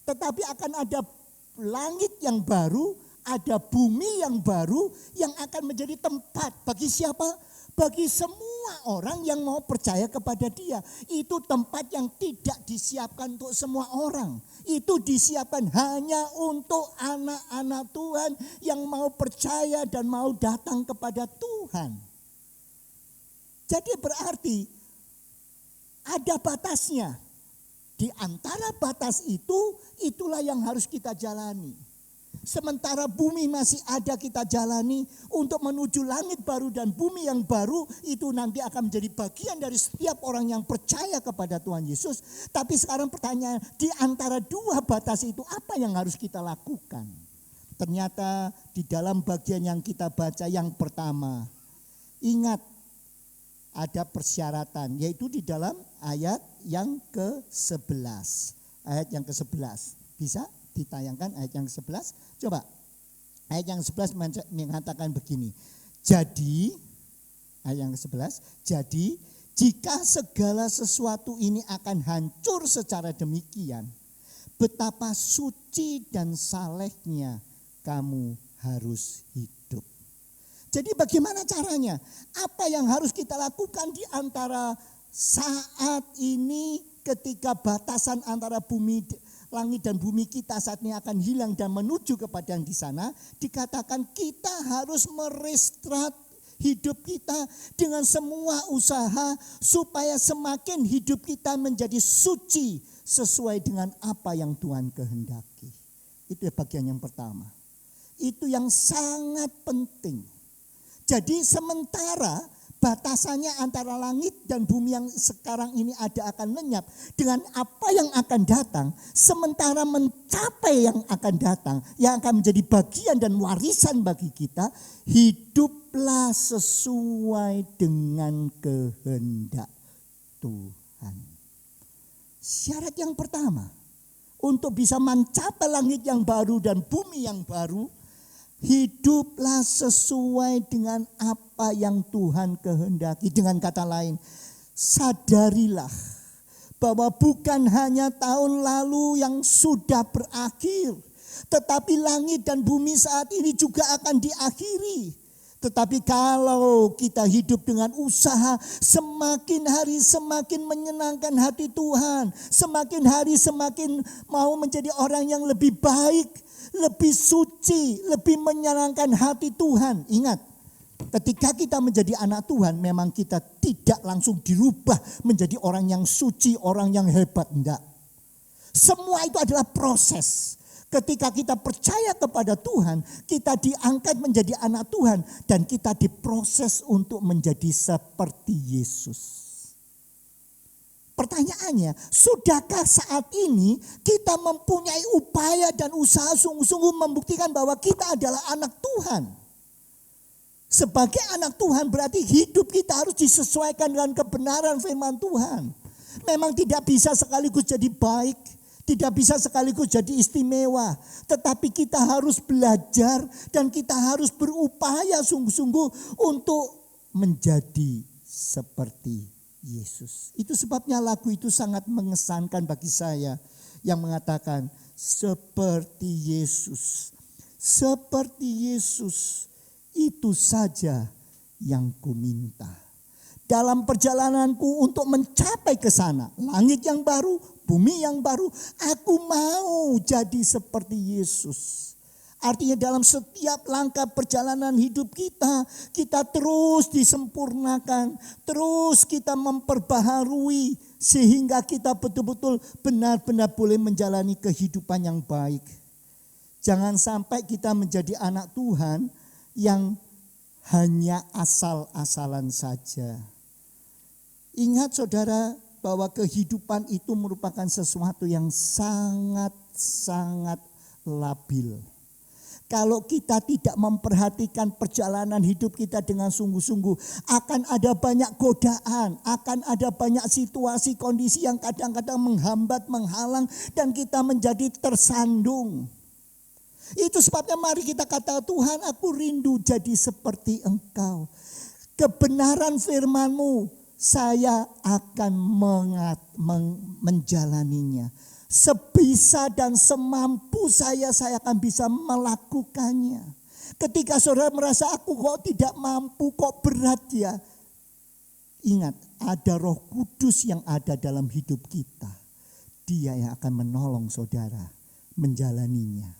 Tetapi akan ada langit yang baru, ada bumi yang baru yang akan menjadi tempat bagi siapa? Bagi semua orang yang mau percaya kepada Dia. Itu tempat yang tidak disiapkan untuk semua orang. Itu disiapkan hanya untuk anak-anak Tuhan yang mau percaya dan mau datang kepada Tuhan. Jadi berarti ada batasnya. Di antara batas itu, itulah yang harus kita jalani. Sementara bumi masih ada kita jalani untuk menuju langit baru dan bumi yang baru, itu nanti akan menjadi bagian dari setiap orang yang percaya kepada Tuhan Yesus. Tapi sekarang pertanyaan, di antara dua batas itu apa yang harus kita lakukan? Ternyata di dalam bagian yang kita baca yang pertama, ingat ada persyaratan, yaitu di dalam ayat yang ke-11. Ayat yang ke-11, bisa ditayangkan ayat yang ke-11? Coba, ayat yang ke-11 mengatakan begini. Jadi, ayat yang ke-11, jadi jika segala sesuatu ini akan hancur secara demikian, betapa suci dan salehnya kamu harus hidup. Jadi bagaimana caranya? Apa yang harus kita lakukan di antara saat ini ketika batasan antara bumi langit dan bumi kita saat ini akan hilang dan menuju kepada yang di sana, dikatakan kita harus merestart hidup kita dengan semua usaha supaya semakin hidup kita menjadi suci sesuai dengan apa yang Tuhan kehendaki. Itu bagian yang pertama. Itu yang sangat penting. Jadi sementara batasannya antara langit dan bumi yang sekarang ini ada akan lenyap dengan apa yang akan datang. Sementara mencapai yang akan datang, yang akan menjadi bagian dan warisan bagi kita, hiduplah sesuai dengan kehendak Tuhan. Syarat yang pertama, untuk bisa mencapai langit yang baru dan bumi yang baru, hiduplah sesuai dengan apa yang Tuhan kehendaki. Dengan kata lain, sadarilah bahwa bukan hanya tahun lalu yang sudah berakhir, tetapi langit dan bumi saat ini juga akan diakhiri. Tetapi kalau kita hidup dengan usaha, semakin hari semakin menyenangkan hati Tuhan. Semakin hari semakin mau menjadi orang yang lebih baik, lebih suci, lebih menyenangkan hati Tuhan. Ingat, ketika kita menjadi anak Tuhan, memang kita tidak langsung dirubah menjadi orang yang suci, orang yang hebat. Enggak. Semua itu adalah proses. Ketika kita percaya kepada Tuhan, kita diangkat menjadi anak Tuhan. Dan kita diproses untuk menjadi seperti Yesus. Pertanyaannya, sudahkah saat ini kita mempunyai upaya dan usaha sungguh-sungguh membuktikan bahwa kita adalah anak Tuhan? Sebagai anak Tuhan berarti hidup kita harus disesuaikan dengan kebenaran firman Tuhan. Memang tidak bisa sekaligus jadi baik, tidak bisa sekaligus jadi istimewa. Tetapi kita harus belajar dan kita harus berupaya sungguh-sungguh untuk menjadi seperti Yesus. Itu sebabnya lagu itu sangat mengesankan bagi saya yang mengatakan seperti Yesus. Seperti Yesus, itu saja yang ku minta. Dalam perjalananku untuk mencapai ke sana, langit yang baru, bumi yang baru, aku mau jadi seperti Yesus. Artinya dalam setiap langkah perjalanan hidup kita, kita terus disempurnakan, terus kita memperbaharui sehingga kita betul-betul benar-benar boleh menjalani kehidupan yang baik. Jangan sampai kita menjadi anak Tuhan yang hanya asal-asalan saja. Ingat saudara bahwa kehidupan itu merupakan sesuatu yang sangat-sangat labil. Kalau kita tidak memperhatikan perjalanan hidup kita dengan sungguh-sungguh, akan ada banyak godaan, akan ada banyak situasi, kondisi yang kadang-kadang menghambat, menghalang, dan kita menjadi tersandung. Itu sebabnya mari kita kata Tuhan, aku rindu jadi seperti Engkau. Kebenaran firman-Mu, saya akan menjalaninya. Sebisa dan semampu saya akan bisa melakukannya. Ketika saudara merasa aku kok tidak mampu, kok berat ya. Ingat, ada Roh Kudus yang ada dalam hidup kita. Dia yang akan menolong saudara menjalaninya.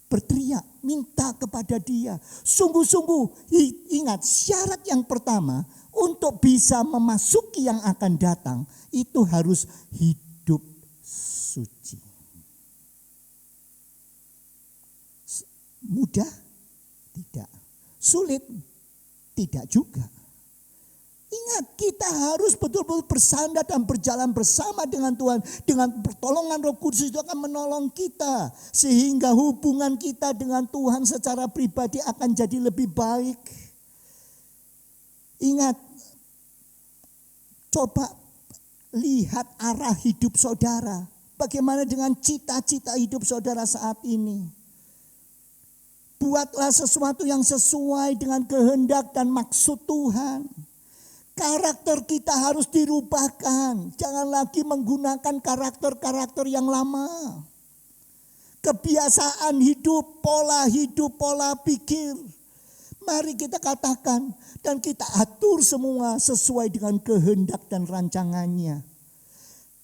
Berteriak, minta kepada Dia. Sungguh-sungguh ingat, syarat yang pertama untuk bisa memasuki yang akan datang itu harus hidup suci. Mudah? Tidak. Sulit? Tidak juga. Ingat, kita harus betul-betul bersandar dan berjalan bersama dengan Tuhan. Dengan pertolongan Roh Kudus itu akan menolong kita. Sehingga hubungan kita dengan Tuhan secara pribadi akan jadi lebih baik. Ingat, coba lihat arah hidup saudara. Bagaimana dengan cita-cita hidup saudara saat ini? Buatlah sesuatu yang sesuai dengan kehendak dan maksud Tuhan. Karakter kita harus dirubahkan. Jangan lagi menggunakan karakter-karakter yang lama. Kebiasaan hidup, pola pikir. Mari kita katakan dan kita atur semua sesuai dengan kehendak dan rancangannya.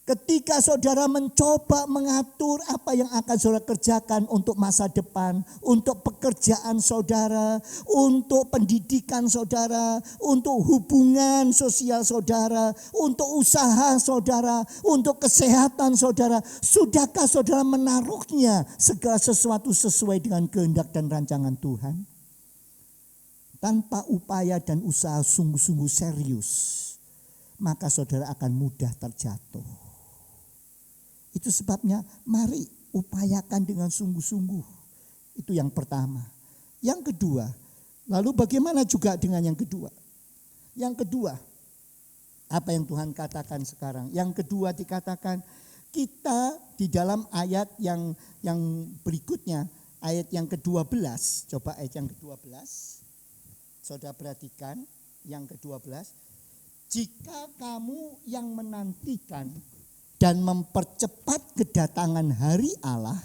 Ketika saudara mencoba mengatur apa yang akan saudara kerjakan untuk masa depan, untuk pekerjaan saudara, untuk pendidikan saudara, untuk hubungan sosial saudara, untuk usaha saudara, untuk kesehatan saudara, sudahkah saudara menaruhnya segala sesuatu sesuai dengan kehendak dan rancangan Tuhan? Tanpa upaya dan usaha sungguh-sungguh serius, maka saudara akan mudah terjatuh. Itu sebabnya mari upayakan dengan sungguh-sungguh. Itu yang pertama. Yang kedua, lalu bagaimana juga dengan yang kedua? Yang kedua, apa yang Tuhan katakan sekarang? Yang kedua dikatakan kita di dalam ayat yang berikutnya, ayat yang ke-12. Coba ayat yang ke-12. Saudara perhatikan yang ke-12. Jika kamu yang menantikan dan mempercepat kedatangan hari Allah,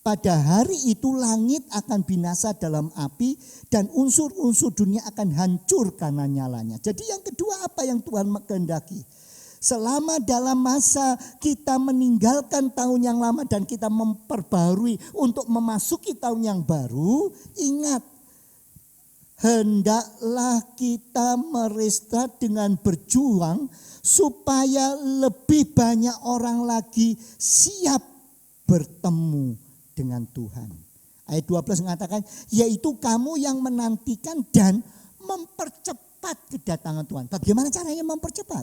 pada hari itu langit akan binasa dalam api dan unsur-unsur dunia akan hancur karena nyalanya. Jadi yang kedua apa yang Tuhan kehendaki? Selama dalam masa kita meninggalkan tahun yang lama dan kita memperbarui untuk memasuki tahun yang baru, ingat, hendaklah kita merestart dengan berjuang supaya lebih banyak orang lagi siap bertemu dengan Tuhan. Ayat 12 mengatakan, yaitu kamu yang menantikan dan mempercepat kedatangan Tuhan. Bagaimana caranya mempercepat?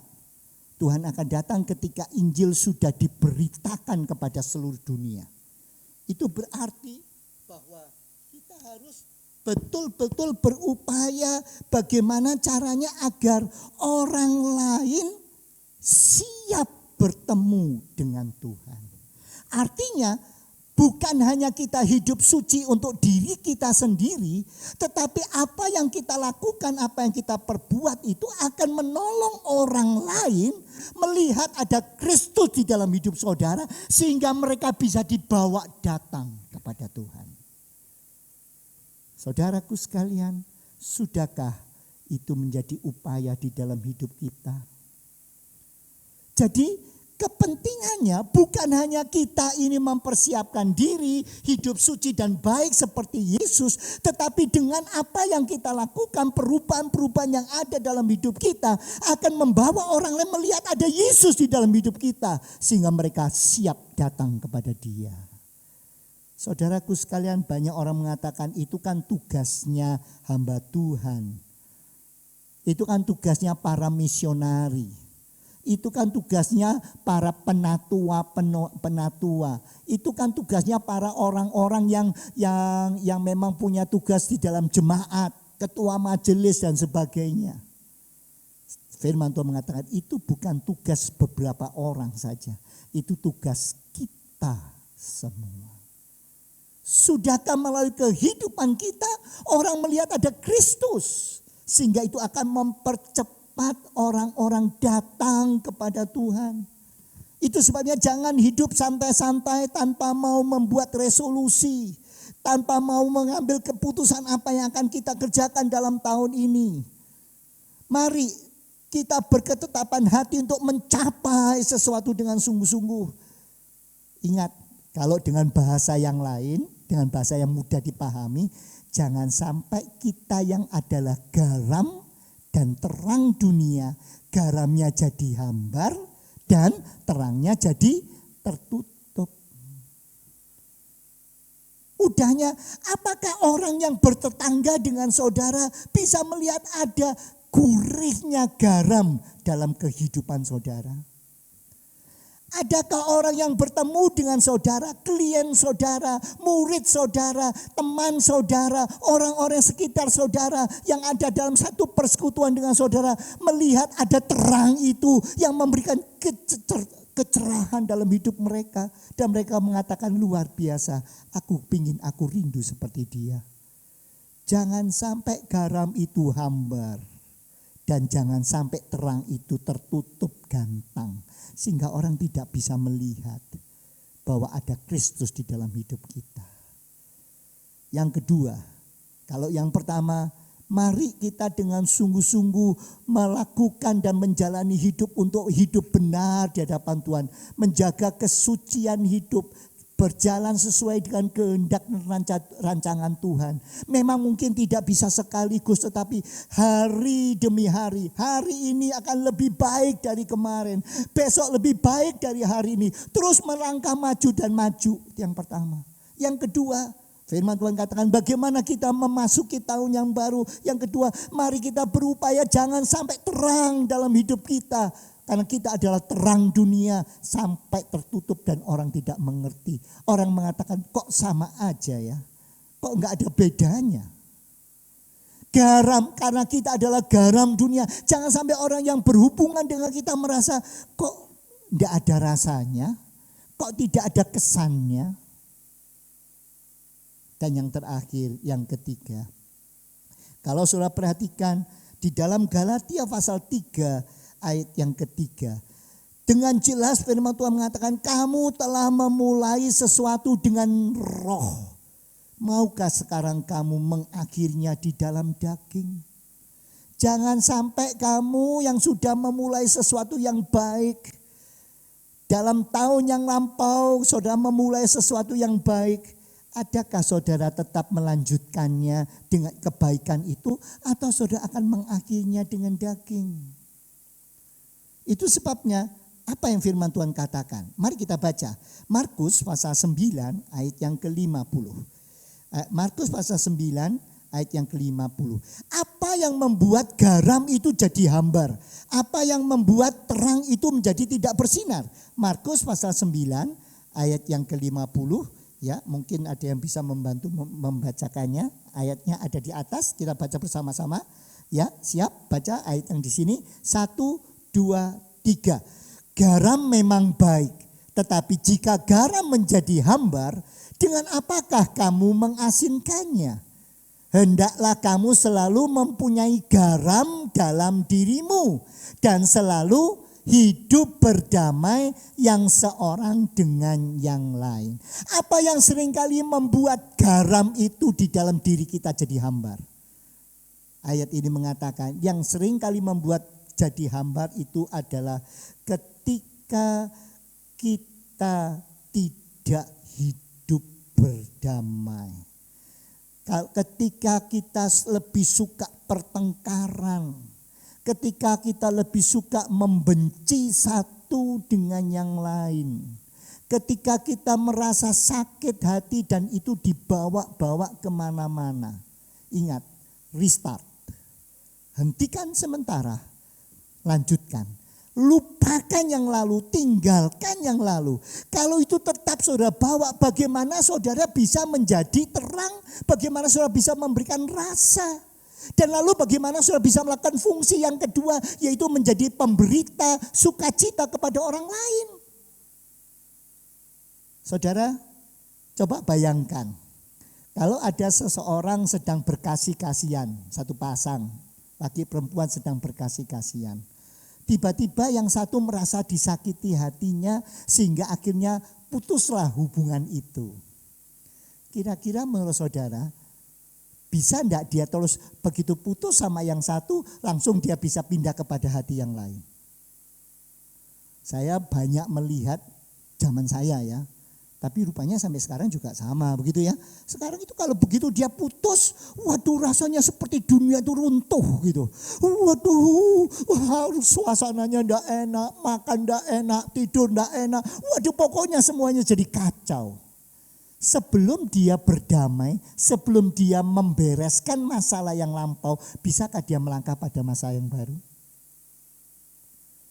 Tuhan akan datang ketika Injil sudah diberitakan kepada seluruh dunia. Itu berarti bahwa kita harus betul-betul berupaya bagaimana caranya agar orang lain siap bertemu dengan Tuhan. Artinya bukan hanya kita hidup suci untuk diri kita sendiri, tetapi apa yang kita lakukan, apa yang kita perbuat itu akan menolong orang lain melihat ada Kristus di dalam hidup saudara sehingga mereka bisa dibawa datang kepada Tuhan. Saudaraku sekalian, sudahkah itu menjadi upaya di dalam hidup kita? Jadi kepentingannya bukan hanya kita ini mempersiapkan diri, hidup suci dan baik seperti Yesus. Tetapi dengan apa yang kita lakukan, perubahan-perubahan yang ada dalam hidup kita akan membawa orang lain melihat ada Yesus di dalam hidup kita. Sehingga mereka siap datang kepada Dia. Saudaraku sekalian, banyak orang mengatakan itu kan tugasnya hamba Tuhan. Itu kan tugasnya para misionari. Itu kan tugasnya para penatua. Itu kan tugasnya para orang-orang yang memang punya tugas di dalam jemaat, ketua majelis dan sebagainya. Firman Tuhan mengatakan itu bukan tugas beberapa orang saja. Itu tugas kita semua. Sudahkah melalui kehidupan kita orang melihat ada Kristus, sehingga itu akan mempercepat orang-orang datang kepada Tuhan. Itu sebabnya jangan hidup santai-santai tanpa mau membuat resolusi, tanpa mau mengambil keputusan apa yang akan kita kerjakan dalam tahun ini. Mari kita berketetapan hati untuk mencapai sesuatu dengan sungguh-sungguh. Ingat, kalau dengan bahasa yang lain, dengan bahasa yang mudah dipahami, jangan sampai kita yang adalah garam dan terang dunia, garamnya jadi hambar dan terangnya jadi tertutup. Udahnya, apakah orang yang bertetangga dengan saudara bisa melihat ada gurihnya garam dalam kehidupan saudara? Adakah orang yang bertemu dengan saudara, klien saudara, murid saudara, teman saudara, orang-orang sekitar saudara yang ada dalam satu persekutuan dengan saudara melihat ada terang itu yang memberikan kecerahan dalam hidup mereka. Dan mereka mengatakan luar biasa, aku rindu seperti dia. Jangan sampai garam itu hambar. Dan jangan sampai terang itu tertutup gantang. Sehingga orang tidak bisa melihat bahwa ada Kristus di dalam hidup kita. Yang kedua, kalau yang pertama Mari kita dengan sungguh-sungguh melakukan dan menjalani hidup untuk hidup benar di hadapan Tuhan. Menjaga kesucian hidup, berjalan sesuai dengan kehendak dan rancangan Tuhan. Memang mungkin tidak bisa sekaligus, tetapi hari demi hari. Hari ini akan lebih baik dari kemarin. Besok lebih baik dari hari ini. Terus melangkah maju dan maju. Itu yang pertama. Yang kedua, firman Tuhan katakan bagaimana kita memasuki tahun yang baru. Yang kedua, mari kita berupaya jangan sampai terang dalam hidup kita. Karena kita adalah terang dunia sampai tertutup dan orang tidak mengerti. Orang mengatakan kok sama aja ya. Kok enggak ada bedanya. Garam, karena kita adalah garam dunia. Jangan sampai orang yang berhubungan dengan kita merasa kok enggak ada rasanya. Kok tidak ada kesannya. Dan yang terakhir, yang ketiga. Kalau saudara perhatikan di dalam Galatia pasal 3 ayat yang ketiga. Dengan jelas firman Tuhan mengatakan kamu telah memulai sesuatu dengan roh. Maukah sekarang kamu mengakhirinya di dalam daging? Jangan sampai kamu yang sudah memulai sesuatu yang baik. Dalam tahun yang lampau saudara memulai sesuatu yang baik. Adakah saudara tetap melanjutkannya dengan kebaikan itu atau saudara akan mengakhirinya dengan daging? Itu sebabnya apa yang firman Tuhan katakan. Mari kita baca Markus pasal 9 ayat yang ke-50. Markus pasal 9 ayat yang ke-50. Apa yang membuat garam itu jadi hambar? Apa yang membuat terang itu menjadi tidak bersinar? Markus pasal 9 ayat yang ke-50. Ya, mungkin ada yang bisa membantu membacakannya. Ayatnya ada di atas, kita baca bersama-sama. Ya, siap baca ayat yang di sini. 1, 2, 3. Garam memang baik, tetapi jika garam menjadi hambar, dengan apakah kamu mengasinkannya? Hendaklah kamu selalu mempunyai garam dalam dirimu dan selalu hidup berdamai yang seorang dengan yang lain. Apa yang seringkali membuat garam itu di dalam diri kita jadi hambar? Ayat ini mengatakan yang seringkali membuat jadi hambar itu adalah ketika kita tidak hidup berdamai. Ketika kita lebih suka pertengkaran. Ketika kita lebih suka membenci satu dengan yang lain. Ketika kita merasa sakit hati dan itu dibawa-bawa kemana-mana. Ingat, restart. Hentikan sementara, lanjutkan. Lupakan yang lalu, tinggalkan yang lalu. Kalau itu tetap saudara bawa, bagaimana saudara bisa menjadi terang? Bagaimana saudara bisa memberikan rasa? Dan lalu bagaimana saudara bisa melakukan fungsi yang kedua, yaitu menjadi pemberita sukacita kepada orang lain. Saudara, coba bayangkan. Kalau ada seseorang sedang berkasih-kasihan, satu pasang, laki perempuan sedang berkasih-kasihan. Tiba-tiba yang satu merasa disakiti hatinya sehingga akhirnya putuslah hubungan itu. Kira-kira menurut saudara, bisa enggak dia terus begitu putus sama yang satu langsung dia bisa pindah kepada hati yang lain? Saya banyak melihat zaman saya ya. Tapi rupanya sampai sekarang juga sama begitu ya. Sekarang itu kalau begitu dia putus, waduh rasanya seperti dunia itu runtuh gitu. Waduh suasananya enggak enak, makan enggak enak, tidur enggak enak. Waduh pokoknya semuanya jadi kacau. Sebelum dia berdamai, sebelum dia membereskan masalah yang lampau, bisakah dia melangkah pada masa yang baru?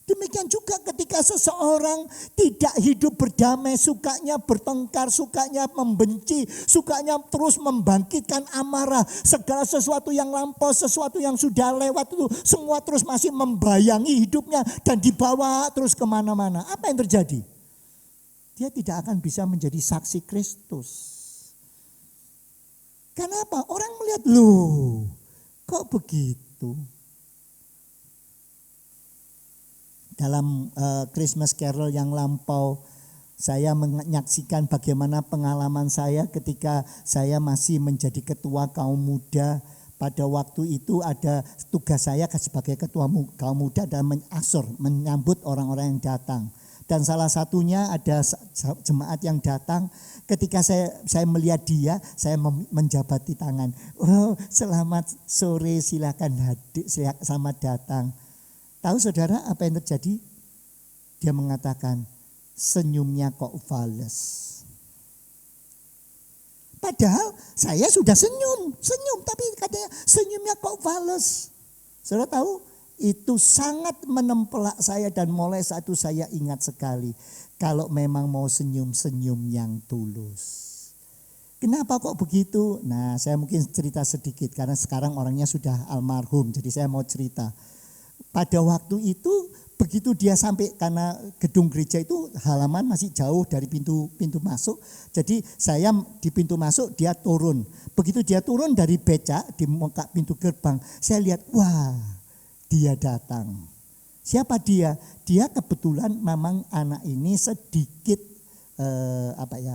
Demikian juga ketika seseorang tidak hidup berdamai, sukanya bertengkar, sukanya membenci, sukanya terus membangkitkan amarah. Segala sesuatu yang lampau, sesuatu yang sudah lewat itu semua terus masih membayangi hidupnya dan dibawa terus kemana-mana. Apa yang terjadi? Dia tidak akan bisa menjadi saksi Kristus. Kenapa? Orang melihat, loh kok begitu? Dalam Christmas Carol yang lampau, saya menyaksikan bagaimana pengalaman saya ketika saya masih menjadi ketua kaum muda pada waktu itu ada tugas saya sebagai ketua kaum muda dan menyambut orang-orang yang datang. Dan salah satunya ada jemaat yang datang, ketika saya melihat dia, saya menjabati tangan. Oh, selamat sore, silakan hadir, selamat datang. Tahu saudara apa yang terjadi? Dia mengatakan, senyumnya kok fales. Padahal saya sudah senyum, tapi katanya senyumnya kok fales. Saudara tahu? Itu sangat menempelak saya dan mulai saat itu saya ingat sekali. Kalau memang mau senyum-senyum yang tulus. Kenapa kok begitu? Nah, saya mungkin cerita sedikit karena sekarang orangnya sudah almarhum. Jadi saya mau cerita. Pada waktu itu begitu dia sampai, karena gedung gereja itu halaman masih jauh dari pintu masuk. Jadi saya di pintu masuk, dia turun. Begitu dia turun dari becak di muka pintu gerbang, saya lihat, wah, dia datang. Siapa dia? Dia kebetulan memang anak ini sedikit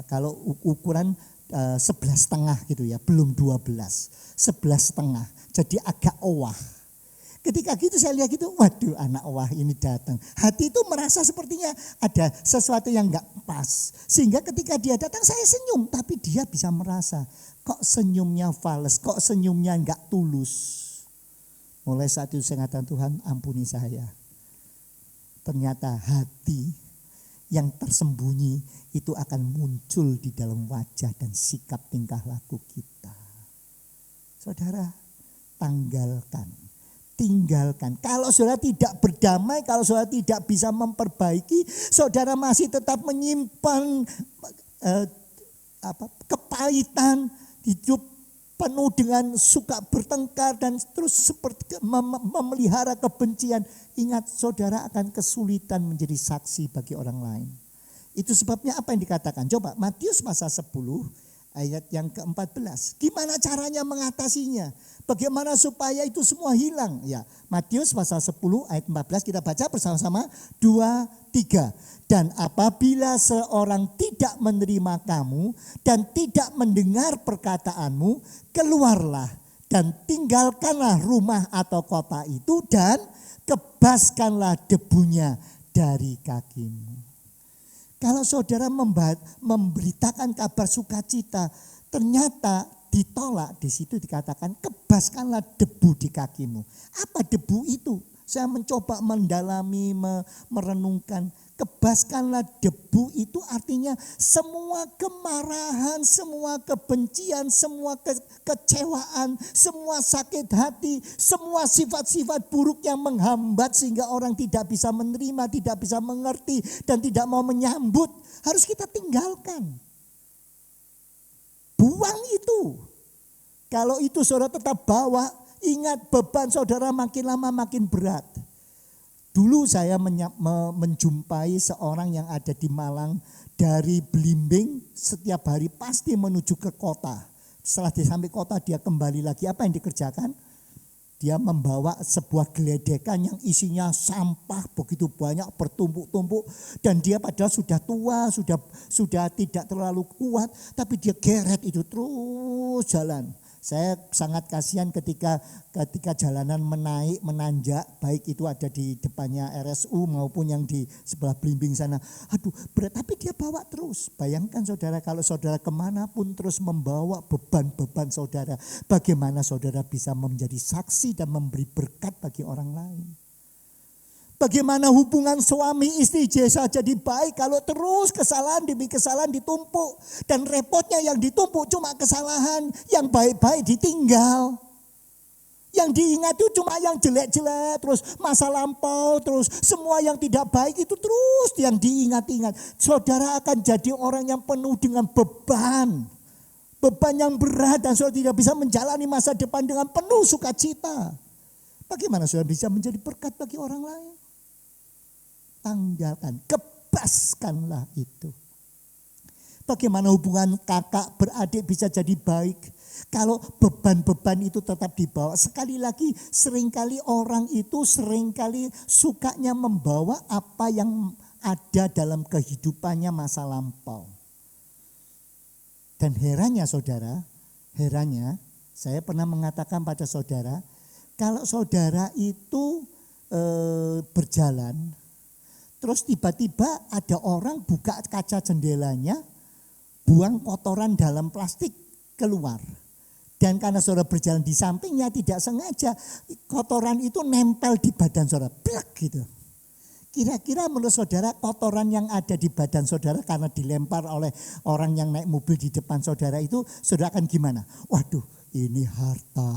kalau ukuran 11,5 gitu ya, belum 12, 11,5. Jadi agak owah. Ketika gitu saya lihat gitu, waduh, anak owah ini datang. Hati itu merasa sepertinya ada sesuatu yang enggak pas. Sehingga ketika dia datang saya senyum, tapi dia bisa merasa kok senyumnya fales, kok senyumnya enggak tulus. Mulai saat itu saya katakan, Tuhan ampuni saya. Ternyata hati yang tersembunyi itu akan muncul di dalam wajah dan sikap tingkah laku kita. Saudara, tinggalkan. Kalau saudara tidak berdamai, kalau saudara tidak bisa memperbaiki, saudara masih tetap menyimpan kepahitan, hidup penuh dengan suka bertengkar dan terus seperti memelihara kebencian. Ingat, saudara akan kesulitan menjadi saksi bagi orang lain. Itu sebabnya apa yang dikatakan? Coba Matius pasal 10 ayat yang ke-14. Gimana caranya mengatasinya? Bagaimana supaya itu semua hilang? Ya, Matius pasal 10 ayat 14 kita baca bersama-sama 2, 3. Dan apabila seorang tidak menerima kamu dan tidak mendengar perkataanmu, keluarlah dan tinggalkanlah rumah atau kota itu dan kebaskanlah debunya dari kakimu. Kalau saudara memberitakan kabar sukacita, ternyata ditolak, di situ dikatakan kebaskanlah debu di kakimu. Apa debu itu? Saya mencoba mendalami, merenungkan. Kebaskanlah debu itu artinya semua kemarahan, semua kebencian, semua kekecewaan, semua sakit hati, semua sifat-sifat buruk yang menghambat sehingga orang tidak bisa menerima, tidak bisa mengerti dan tidak mau menyambut. Harus kita tinggalkan. Buang itu. Kalau itu saudara tetap bawa, ingat beban saudara makin lama makin berat. Dulu saya menjumpai seorang yang ada di Malang, dari Belimbing setiap hari pasti menuju ke kota. Setelah dia sampai kota dia kembali lagi, apa yang dikerjakan? Dia membawa sebuah geledekan yang isinya sampah begitu banyak bertumpuk-tumpuk. Dan dia padahal sudah tua, sudah tidak terlalu kuat, tapi dia geret itu terus jalan. Saya sangat kasihan ketika jalanan menanjak, baik itu ada di depannya RSU maupun yang di sebelah Belimbing sana. Aduh berat, tapi dia bawa terus. Bayangkan saudara, kalau saudara kemanapun terus membawa beban-beban saudara, bagaimana saudara bisa menjadi saksi dan memberi berkat bagi orang lain. Bagaimana hubungan suami istri bisa jadi baik kalau terus kesalahan demi kesalahan ditumpuk. Dan repotnya yang ditumpuk cuma kesalahan, yang baik-baik ditinggal. Yang diingat itu cuma yang jelek-jelek, terus masa lampau, terus semua yang tidak baik itu terus yang diingat-ingat. Saudara akan jadi orang yang penuh dengan beban. Beban yang berat dan saudara tidak bisa menjalani masa depan dengan penuh sukacita. Bagaimana saudara bisa menjadi berkat bagi orang lain? Tanggalkan, kebaskanlah itu. Bagaimana hubungan kakak beradik bisa jadi baik kalau beban-beban itu tetap dibawa. Sekali lagi, seringkali orang itu seringkali sukanya membawa apa yang ada dalam kehidupannya masa lampau. Dan herannya saudara, Saya pernah mengatakan pada saudara, kalau saudara itu berjalan, terus tiba-tiba ada orang buka kaca jendelanya, buang kotoran dalam plastik keluar. Dan karena saudara berjalan di sampingnya tidak sengaja, kotoran itu nempel di badan saudara, plak gitu. Kira-kira menurut saudara kotoran yang ada di badan saudara karena dilempar oleh orang yang naik mobil di depan saudara itu, saudara akan gimana? Waduh, ini harta,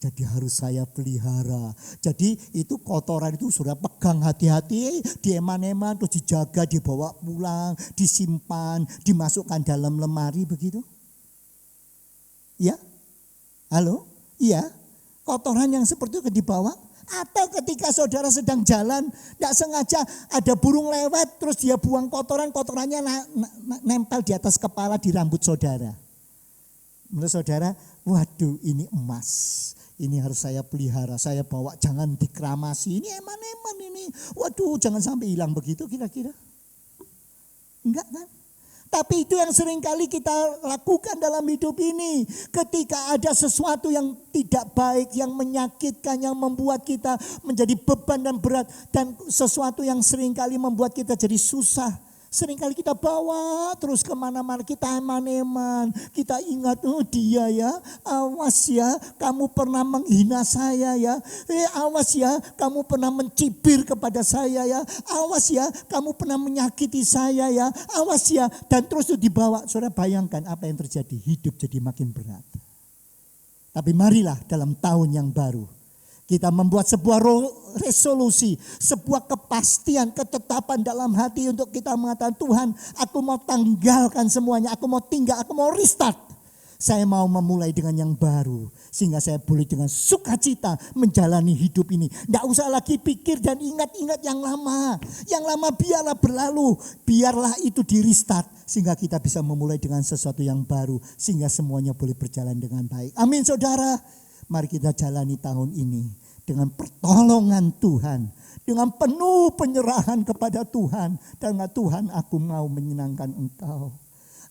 jadi harus saya pelihara. Jadi itu kotoran itu saudara pegang hati-hati, dieman-eman, terus dijaga, dibawa pulang, disimpan, dimasukkan dalam lemari begitu. Ya? Halo? Iya? Kotoran yang seperti itu dibawa? Atau ketika saudara sedang jalan, tidak sengaja ada burung lewat, terus dia buang kotorannya nempel di atas kepala, di rambut saudara. Menurut saudara, waduh ini emas, ini harus saya pelihara, saya bawa, jangan dikramasi, ini eman-eman ini, waduh jangan sampai hilang begitu kira-kira. Enggak kan? Tapi itu yang seringkali kita lakukan dalam hidup ini. Ketika ada sesuatu yang tidak baik, yang menyakitkan, yang membuat kita menjadi beban dan berat. Dan sesuatu yang seringkali membuat kita jadi susah. Seringkali kita bawa terus kemana-mana, kita eman-eman. Kita ingat, oh dia ya, awas ya, kamu pernah menghina saya ya. Awas ya, kamu pernah mencibir kepada saya ya. Awas ya, kamu pernah menyakiti saya ya. Awas ya, dan terus itu dibawa. Saudara bayangkan apa yang terjadi, hidup jadi makin berat. Tapi marilah dalam tahun yang baru, kita membuat sebuah resolusi, sebuah kepastian, ketetapan dalam hati untuk kita mengatakan, Tuhan aku mau tanggalkan semuanya, aku mau tinggal, aku mau restart. Saya mau memulai dengan yang baru, sehingga saya boleh dengan sukacita menjalani hidup ini. Tidak usah lagi pikir dan ingat-ingat yang lama. Yang lama biarlah berlalu, biarlah itu di restart. Sehingga kita bisa memulai dengan sesuatu yang baru, sehingga semuanya boleh berjalan dengan baik. Amin saudara. Mari kita jalani tahun ini dengan pertolongan Tuhan. Dengan penuh penyerahan kepada Tuhan. Dan Tuhan aku mau menyenangkan Engkau.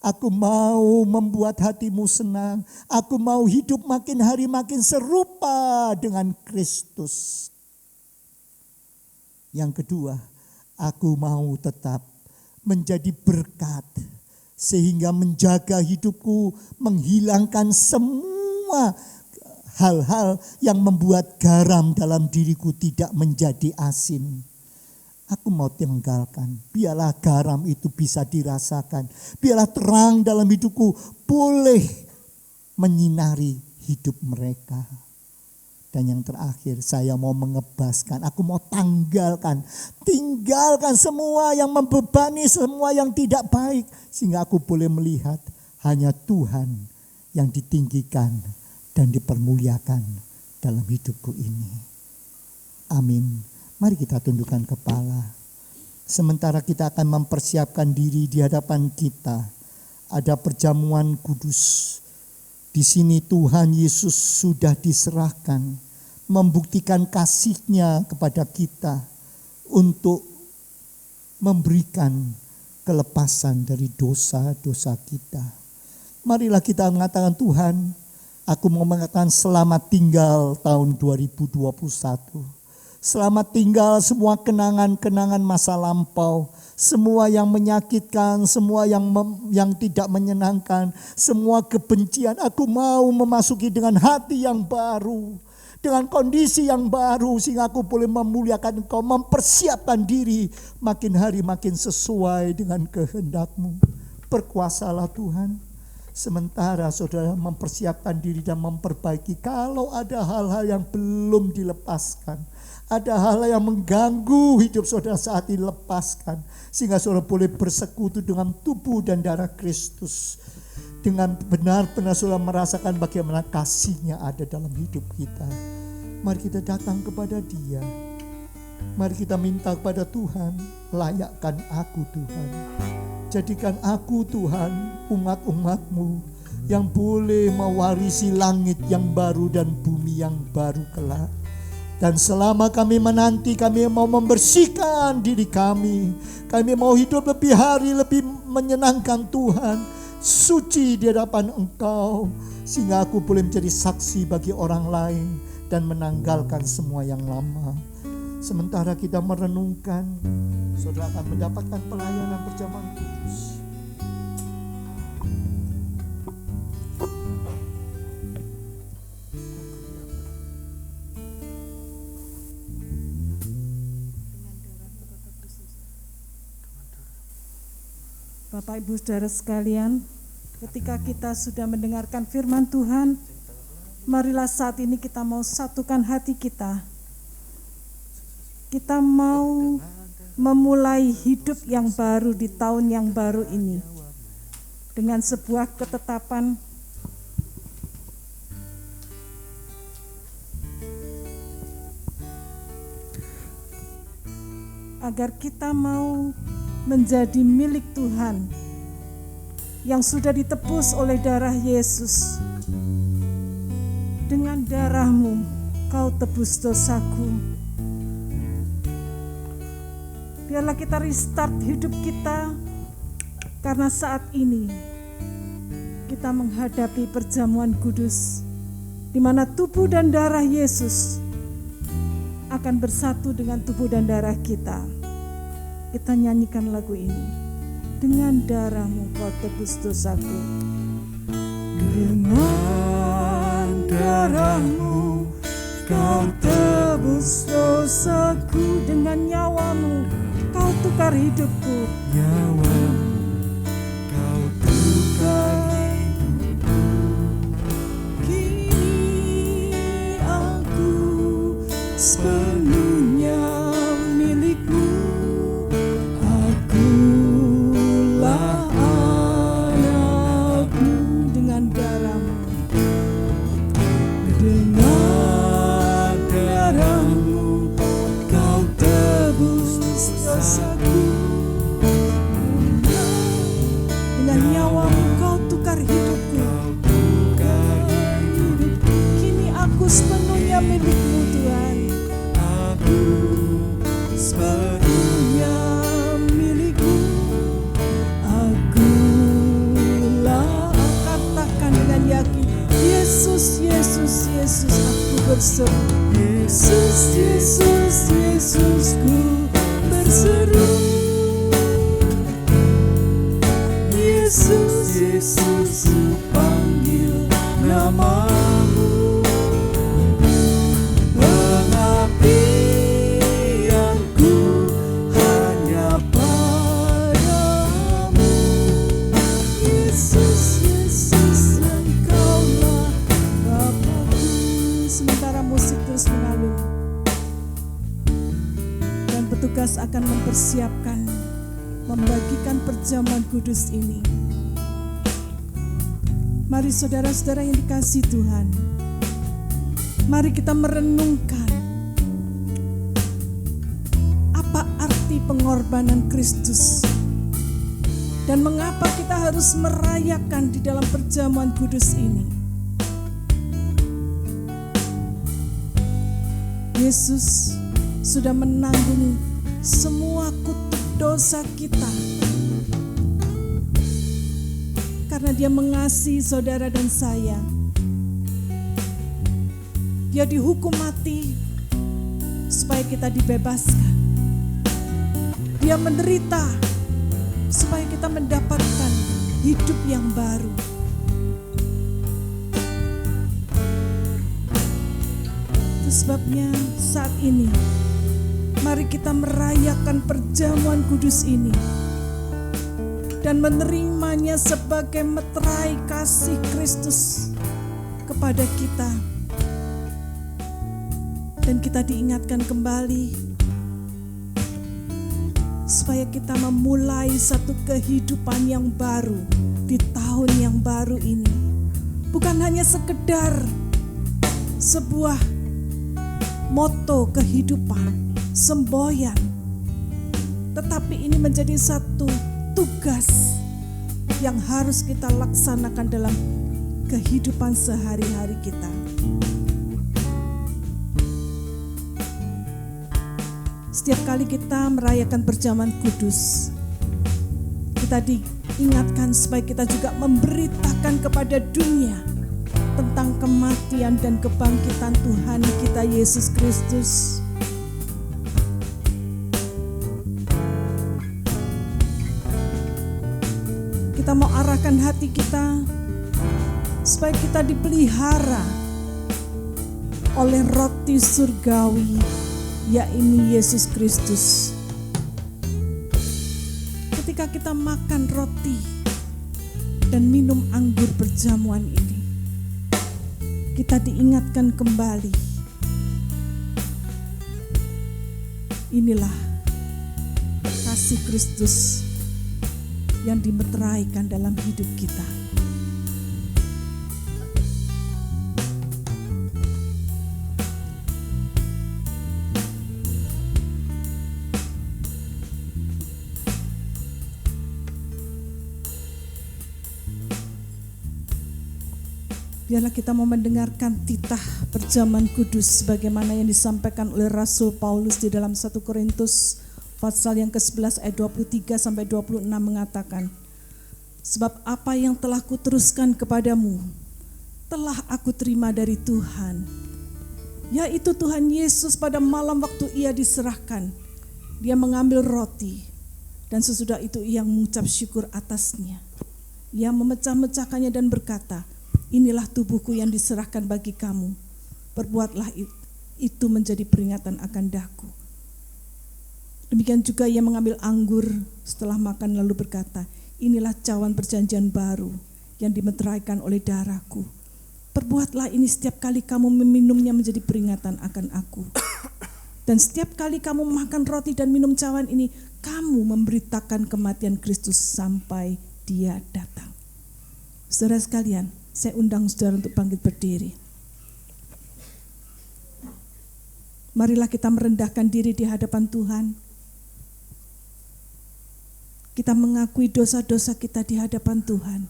Aku mau membuat hatimu senang. Aku mau hidup makin hari makin serupa dengan Kristus. Yang kedua, aku mau tetap menjadi berkat. Sehingga menjaga hidupku, menghilangkan semua hal-hal yang membuat garam dalam diriku tidak menjadi asin. Aku mau tinggalkan. Biarlah garam itu bisa dirasakan. Biarlah terang dalam hidupku boleh menyinari hidup mereka. Dan yang terakhir, saya mau mengebaskan. Aku mau tinggalkan semua yang membebani, semua yang tidak baik. Sehingga aku boleh melihat hanya Tuhan yang ditinggikan dan dipermuliakan dalam hidupku ini. Amin. Mari kita tundukkan kepala. Sementara kita akan mempersiapkan diri di hadapan kita. Ada perjamuan kudus. Di sini Tuhan Yesus sudah diserahkan. Membuktikan kasih-Nya kepada kita. Untuk memberikan kelepasan dari dosa-dosa kita. Marilah kita mengatakan, Tuhan, aku mau mengatakan selamat tinggal tahun 2021. Selamat tinggal semua kenangan-kenangan masa lampau. Semua yang menyakitkan, semua yang tidak menyenangkan. Semua kebencian, aku mau memasuki dengan hati yang baru. Dengan kondisi yang baru, sehingga aku boleh memuliakan Engkau. Mempersiapkan diri makin hari makin sesuai dengan kehendak-Mu. Berkuasalah Tuhan. Sementara saudara mempersiapkan diri dan memperbaiki, kalau ada hal-hal yang belum dilepaskan, ada hal-hal yang mengganggu hidup saudara saat ini, lepaskan. Sehingga saudara boleh bersekutu dengan tubuh dan darah Kristus. Dengan benar-benar saudara merasakan bagaimana kasih-Nya ada dalam hidup kita. Mari kita datang kepada Dia. Mari kita minta kepada Tuhan, layakkan aku Tuhan. Jadikan aku Tuhan, umat-umat-Mu yang boleh mewarisi langit yang baru dan bumi yang baru kelak. Dan selama kami menanti, kami mau membersihkan diri kami. Kami mau hidup lebih hari, lebih menyenangkan Tuhan. Suci di hadapan Engkau. sehingga aku boleh menjadi saksi bagi orang lain dan menanggalkan semua yang lama. Sementara kita merenungkan, saudara akan mendapatkan pelayanan perjamuan kudus. Bapak Ibu Saudara sekalian, ketika kita sudah mendengarkan firman Tuhan, marilah saat ini kita mau satukan hati kita. Kita mau memulai hidup yang baru di tahun yang baru ini dengan sebuah ketetapan agar kita mau menjadi milik Tuhan yang sudah ditebus oleh darah Yesus. Dengan darah-Mu Kau tebus dosaku. Biarlah kita restart hidup kita, karena saat ini kita menghadapi perjamuan kudus di mana tubuh dan darah Yesus akan bersatu dengan tubuh dan darah kita. Kita nyanyikan lagu ini. Dengan darah-Mu Kau tebus dosaku. Dengan darah-Mu Kau tebus dosaku. Dengan nyawa-Mu Kau tukar hidupku. Nyawamu Kau tukar hidupku. Kini aku sepenuhnya milik-Mu. Akulah anak-Mu. Dengan darah-Mu. Dengan darah-Mu Kau tebus dosaku. Dengan nyawa-Mu Kau tukar hidupku. Kini aku sepenuhnya milik-Mu Tuhan. Aku Sepenuhnya milik-Mu. Akulah, katakan dengan yakin, Yesus, Yesus, Yesus, aku berseru. Yesus, Yesus, Yesus, ku berseru. Yesus, Yesus, ku panggil nama-Mu. Pengabdianku hanya padamu. Yesus, Yesus, Engkaulah Bapa-Ku. Sementara musik terus mengalun dan petugas akan mempersiapkan, membagikan perjamuan kudus ini. Mari saudara-saudara yang dikasihi Tuhan, mari kita merenungkan apa arti pengorbanan Kristus dan mengapa kita harus merayakan di dalam perjamuan kudus ini. Yesus sudah menanggung semua kutuk dosa kita karena Dia mengasihi saudara dan saya. Dia dihukum mati supaya kita dibebaskan. Dia menderita supaya kita mendapatkan hidup yang baru. Itu sebabnya saat ini mari kita merayakan perjamuan kudus ini dan menerimanya sebagai meterai kasih Kristus kepada kita. Dan kita diingatkan kembali supaya kita memulai satu kehidupan yang baru di tahun yang baru ini. Bukan hanya sekedar sebuah moto kehidupan, semboyan, tetapi ini menjadi satu tugas yang harus kita laksanakan dalam kehidupan sehari-hari kita. Setiap kali kita merayakan perjamuan kudus, kita diingatkan supaya kita juga memberitakan kepada dunia kematian dan kebangkitan Tuhan kita Yesus Kristus. Kita mau arahkan hati kita supaya kita dipelihara oleh roti surgawi, yaitu Yesus Kristus. Ketika kita makan roti dan minum anggur perjamuan ini, kita diingatkan kembali, inilah kasih Kristus yang dimeteraikan dalam hidup kita. Biarlah kita mau mendengarkan titah perjamuan kudus sebagaimana yang disampaikan oleh Rasul Paulus di dalam 1 Korintus pasal yang ke-11 ayat 23 sampai 26 mengatakan, sebab apa yang telah kuteruskan kepadamu telah aku terima dari Tuhan, yaitu Tuhan Yesus pada malam waktu ia diserahkan, dia mengambil roti dan sesudah itu ia mengucap syukur atasnya. Ia memecah-mecahkannya dan berkata, inilah tubuhku yang diserahkan bagi kamu, perbuatlah itu menjadi peringatan akan daku. Demikian juga ia mengambil anggur setelah makan lalu berkata, inilah cawan perjanjian baru yang dimeteraikan oleh darahku. Perbuatlah ini setiap kali kamu meminumnya menjadi peringatan akan aku. Dan setiap kali kamu makan roti dan minum cawan ini, kamu memberitakan kematian Kristus sampai dia datang. Saudara sekalian, saya undang saudara untuk bangkit berdiri. Marilah kita merendahkan diri di hadapan Tuhan. Kita mengakui dosa-dosa kita di hadapan Tuhan.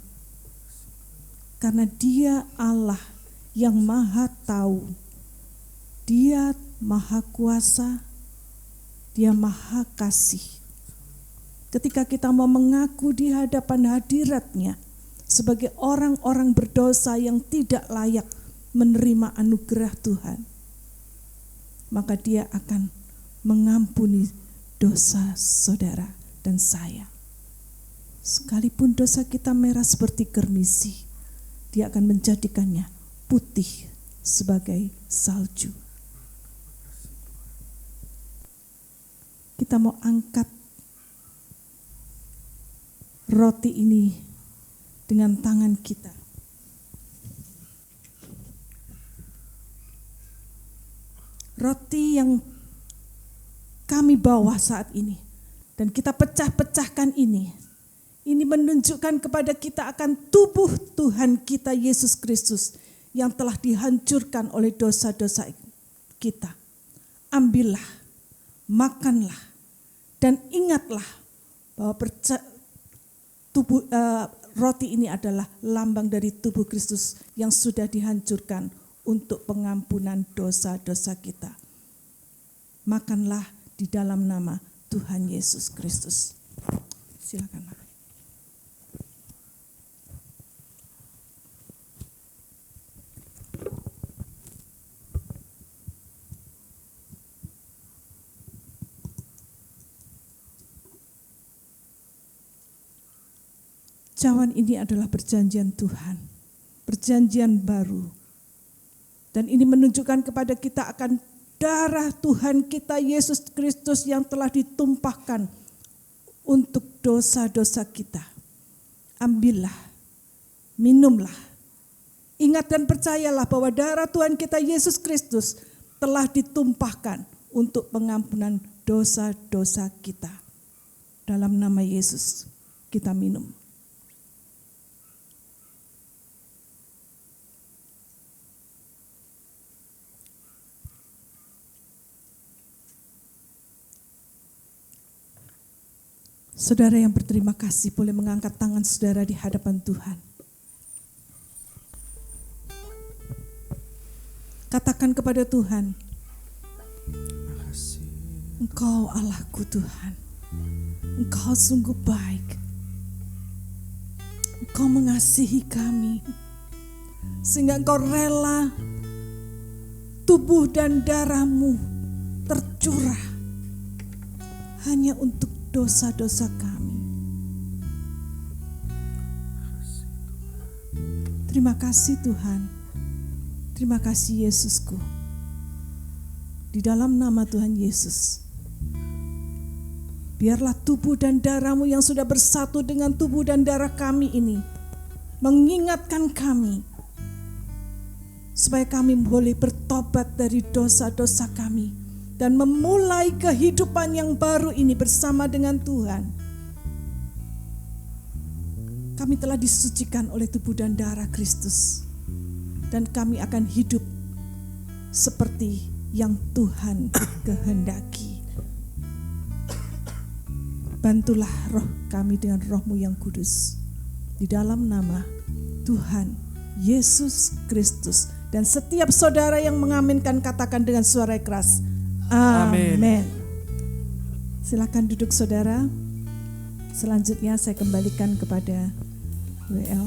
Karena Dia Allah yang Maha Tahu. Dia Maha Kuasa. Dia Maha Kasih. Ketika kita mau mengaku di hadapan hadirat-Nya sebagai orang-orang berdosa yang tidak layak menerima anugerah Tuhan, maka Dia akan mengampuni dosa saudara dan saya. Sekalipun dosa kita merah seperti kermisi, Dia akan menjadikannya putih sebagai salju. Kita mau angkat roti ini dengan tangan kita. Roti yang kami bawa saat ini dan kita pecah-pecahkan ini menunjukkan kepada kita akan tubuh Tuhan kita Yesus Kristus yang telah dihancurkan oleh dosa-dosa kita. Ambillah, makanlah, dan ingatlah bahwa roti ini adalah lambang dari tubuh Kristus yang sudah dihancurkan untuk pengampunan dosa-dosa kita. Makanlah di dalam nama Tuhan Yesus Kristus. Silakan. Cawan ini adalah perjanjian Tuhan, perjanjian baru. Dan ini menunjukkan kepada kita akan darah Tuhan kita Yesus Kristus yang telah ditumpahkan untuk dosa-dosa kita. Ambillah, minumlah. Ingat dan percayalah bahwa darah Tuhan kita Yesus Kristus telah ditumpahkan untuk pengampunan dosa-dosa kita. Dalam nama Yesus kita minum. Saudara yang berterima kasih boleh mengangkat tangan saudara di hadapan Tuhan. Katakan kepada Tuhan, Engkau Allahku Tuhan, Engkau sungguh baik, Engkau mengasihi kami, sehingga Engkau rela tubuh dan darah-Mu tercurah hanya untuk dosa-dosa kami. Terima kasih Tuhan. Terima kasih Yesusku. Di dalam nama Tuhan Yesus, biarlah tubuh dan darah-Mu yang sudah bersatu dengan tubuh dan darah kami ini mengingatkan kami supaya kami boleh bertobat dari dosa-dosa kami dan memulai kehidupan yang baru ini bersama dengan Tuhan. Kami telah disucikan oleh tubuh dan darah Kristus, dan kami akan hidup seperti yang Tuhan kehendaki. Bantulah roh kami dengan roh-Mu yang kudus. Di dalam nama Tuhan Yesus Kristus. Dan setiap saudara yang mengaminkan katakan dengan suara keras, amin. Silakan duduk saudara. Selanjutnya saya kembalikan kepada WL.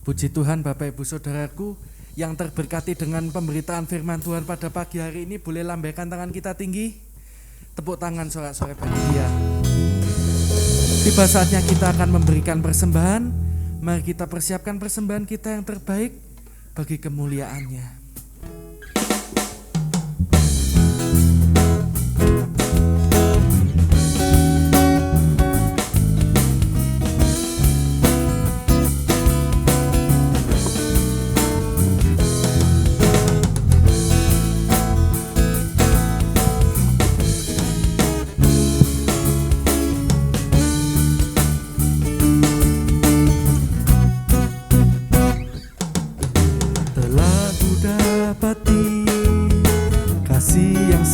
Puji Tuhan Bapak Ibu Saudaraku yang terberkati dengan pemberitaan firman Tuhan pada pagi hari ini. Boleh lambaikan tangan kita tinggi. Tepuk tangan sorak-sorai bagi Dia. Tiba saatnya kita akan memberikan persembahan. Mari kita persiapkan persembahan kita yang terbaik bagi kemuliaan-Nya.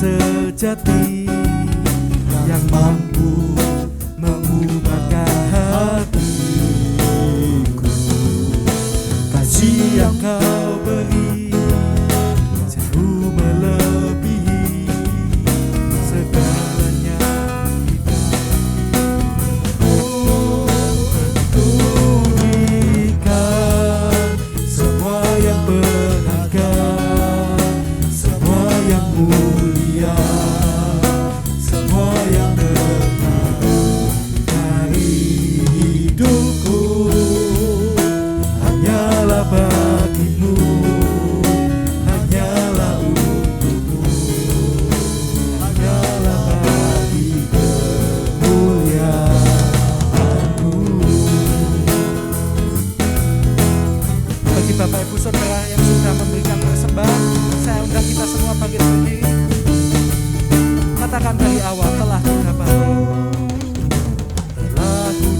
Sejati yang mampu mengubahkan hatiku. Kasih yang Kau beri jauh melebihi segalanya. Ku berikan semua yang berharga, semua yang mulia, semua yang terbaik dari hidupku hanyalah bagi-Mu, hanyalah untuk-Mu, hanyalah bagi kemuliaan-Mu. Bagi Bapak Ibu Saudara yang sudah memberikan persembahan, saya undang kita semua bangkit berdiri. Katakan dari awal, telah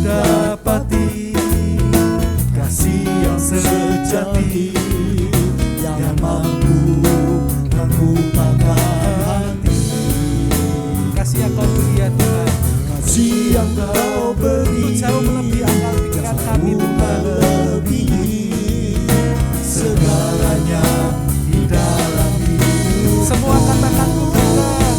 kudapati kasih yang sejati yang mampu mengubahkan hati. Kasih yang Kau beri ya Tuhan, kasih yang Kau beri jauh melebihi akal pikiran kami Tuhan, segalanya di dalam hidup. Semua katakan ku berikan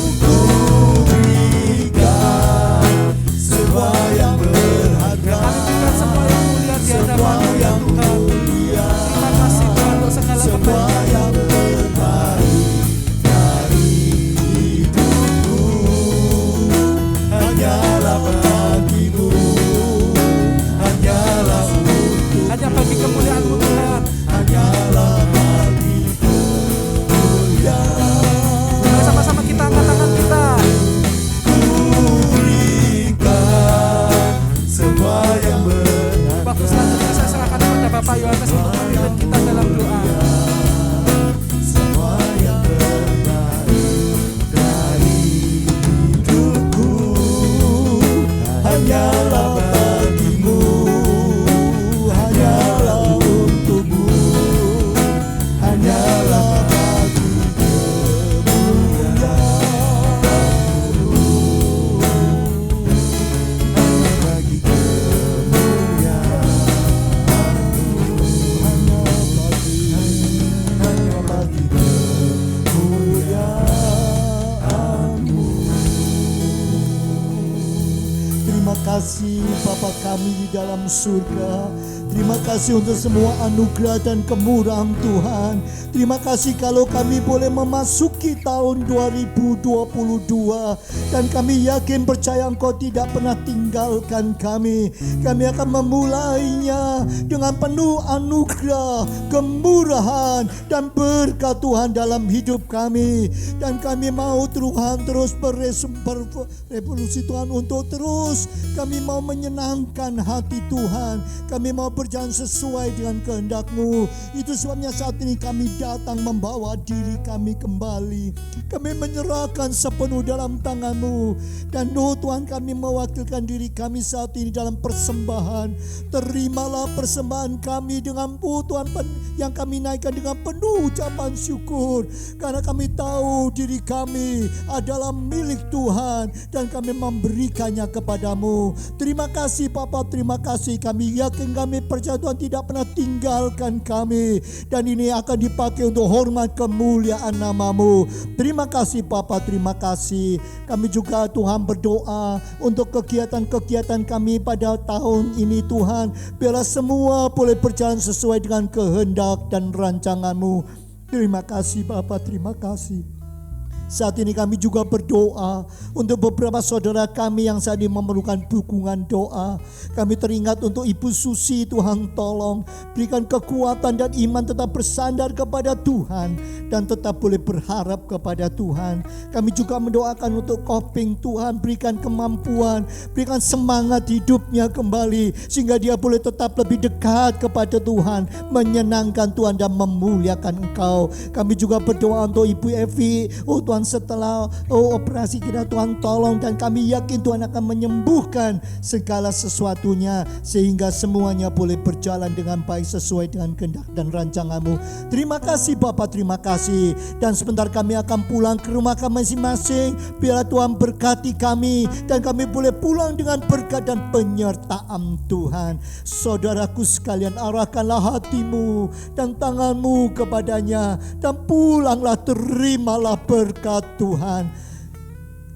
semua yang berharga, kami berikan semua yang mulia di hadapan-Mu ya Tuhan. Terima kasih Tuhan. kami di dalam surga. Terima kasih untuk semua anugerah dan kemurahan Tuhan. Terima kasih kalau kami boleh memasuki tahun 2022. Dan kami yakin percaya Engkau tidak pernah tinggalkan kami. Kami akan memulainya dengan penuh anugerah, kemurahan, dan berkat Tuhan dalam hidup kami. Dan kami mau Tuhan terus berevolusi Tuhan untuk terus kami mau menyenangkan hati Tuhan. Kami mau berjalan sesuai dengan kehendak-Mu. Itu sebabnya saat ini kami datang membawa diri kami kembali. Kami menyerahkan sepenuh dalam tangan-Mu. Dan Tuhan, kami mewakilkan diri kami saat ini dalam persembahan. Terimalah persembahan kami dengan Tuhan yang kami naikkan dengan penuh ucapan syukur. Karena kami tahu diri kami adalah milik Tuhan dan kami memberikannya kepadamu. Terima kasih Bapa, terima kasih. Kami yakin, kami percaya Tuhan tidak pernah tinggalkan kami. Dan ini akan dipakai untuk hormat kemuliaan nama-Mu. Terima kasih Bapa, terima kasih. Kami juga Tuhan berdoa untuk kegiatan-kegiatan kami pada tahun ini Tuhan. Biarlah semua boleh berjalan sesuai dengan kehendak dan rancangan-Mu. Terima kasih Bapa, terima kasih. Saat ini kami juga berdoa untuk beberapa saudara kami yang saat ini memerlukan dukungan doa. Kami teringat untuk Ibu Susi, Tuhan tolong berikan kekuatan dan iman tetap bersandar kepada Tuhan dan tetap boleh berharap kepada Tuhan. Kami juga mendoakan untuk Koping, Tuhan berikan kemampuan, berikan semangat hidupnya kembali sehingga dia boleh tetap lebih dekat kepada Tuhan, menyenangkan Tuhan dan memuliakan Engkau. Kami juga berdoa untuk Ibu Evi, Tuhan setelah operasi kita Tuhan tolong, dan kami yakin Tuhan akan menyembuhkan segala sesuatunya sehingga semuanya boleh berjalan dengan baik sesuai dengan kehendak dan rancangan-Mu. Terima kasih Bapa, terima kasih. Dan sebentar kami akan pulang ke rumah kami masing-masing. Biarlah Tuhan berkati kami dan kami boleh pulang dengan berkat dan penyertaan Tuhan. Saudaraku sekalian, arahkanlah hatimu dan tanganmu kepadanya dan pulanglah, terimalah berkat Tuhan.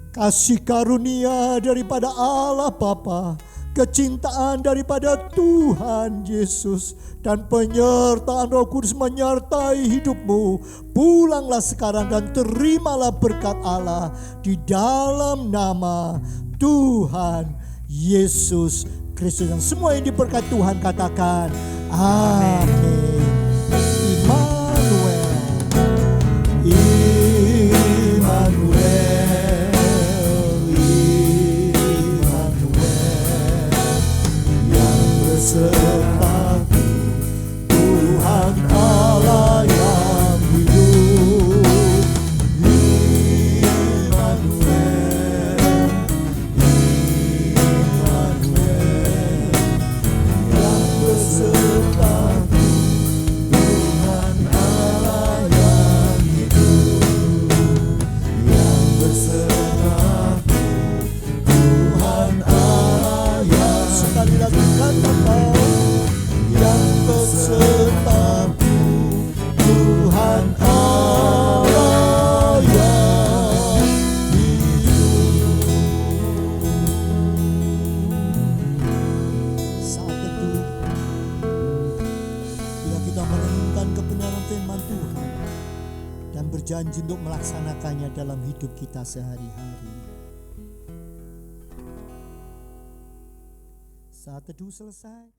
Kasih karunia daripada Allah Bapa, kecintaan daripada Tuhan Yesus, dan penyertaan Roh Kudus menyertai hidupmu. Pulanglah sekarang dan terimalah berkat Allah di dalam nama Tuhan Yesus Kristus. Dan semua yang diberkati Tuhan katakan amin. Sertaku Tuhan Allah yang hidup, Immanuel, Immanuel, yang besertaku Tuhan Allah yang hidup, yang besertaku Tuhan Allah yang sekali lagi katakan, yang besertaku Tuhan Allah yang hidup. Saat teduh, bila kita merenungkan kebenaran firman Tuhan dan berjanji untuk melaksanakannya dalam hidup kita sehari-hari. Saat teduh selesai,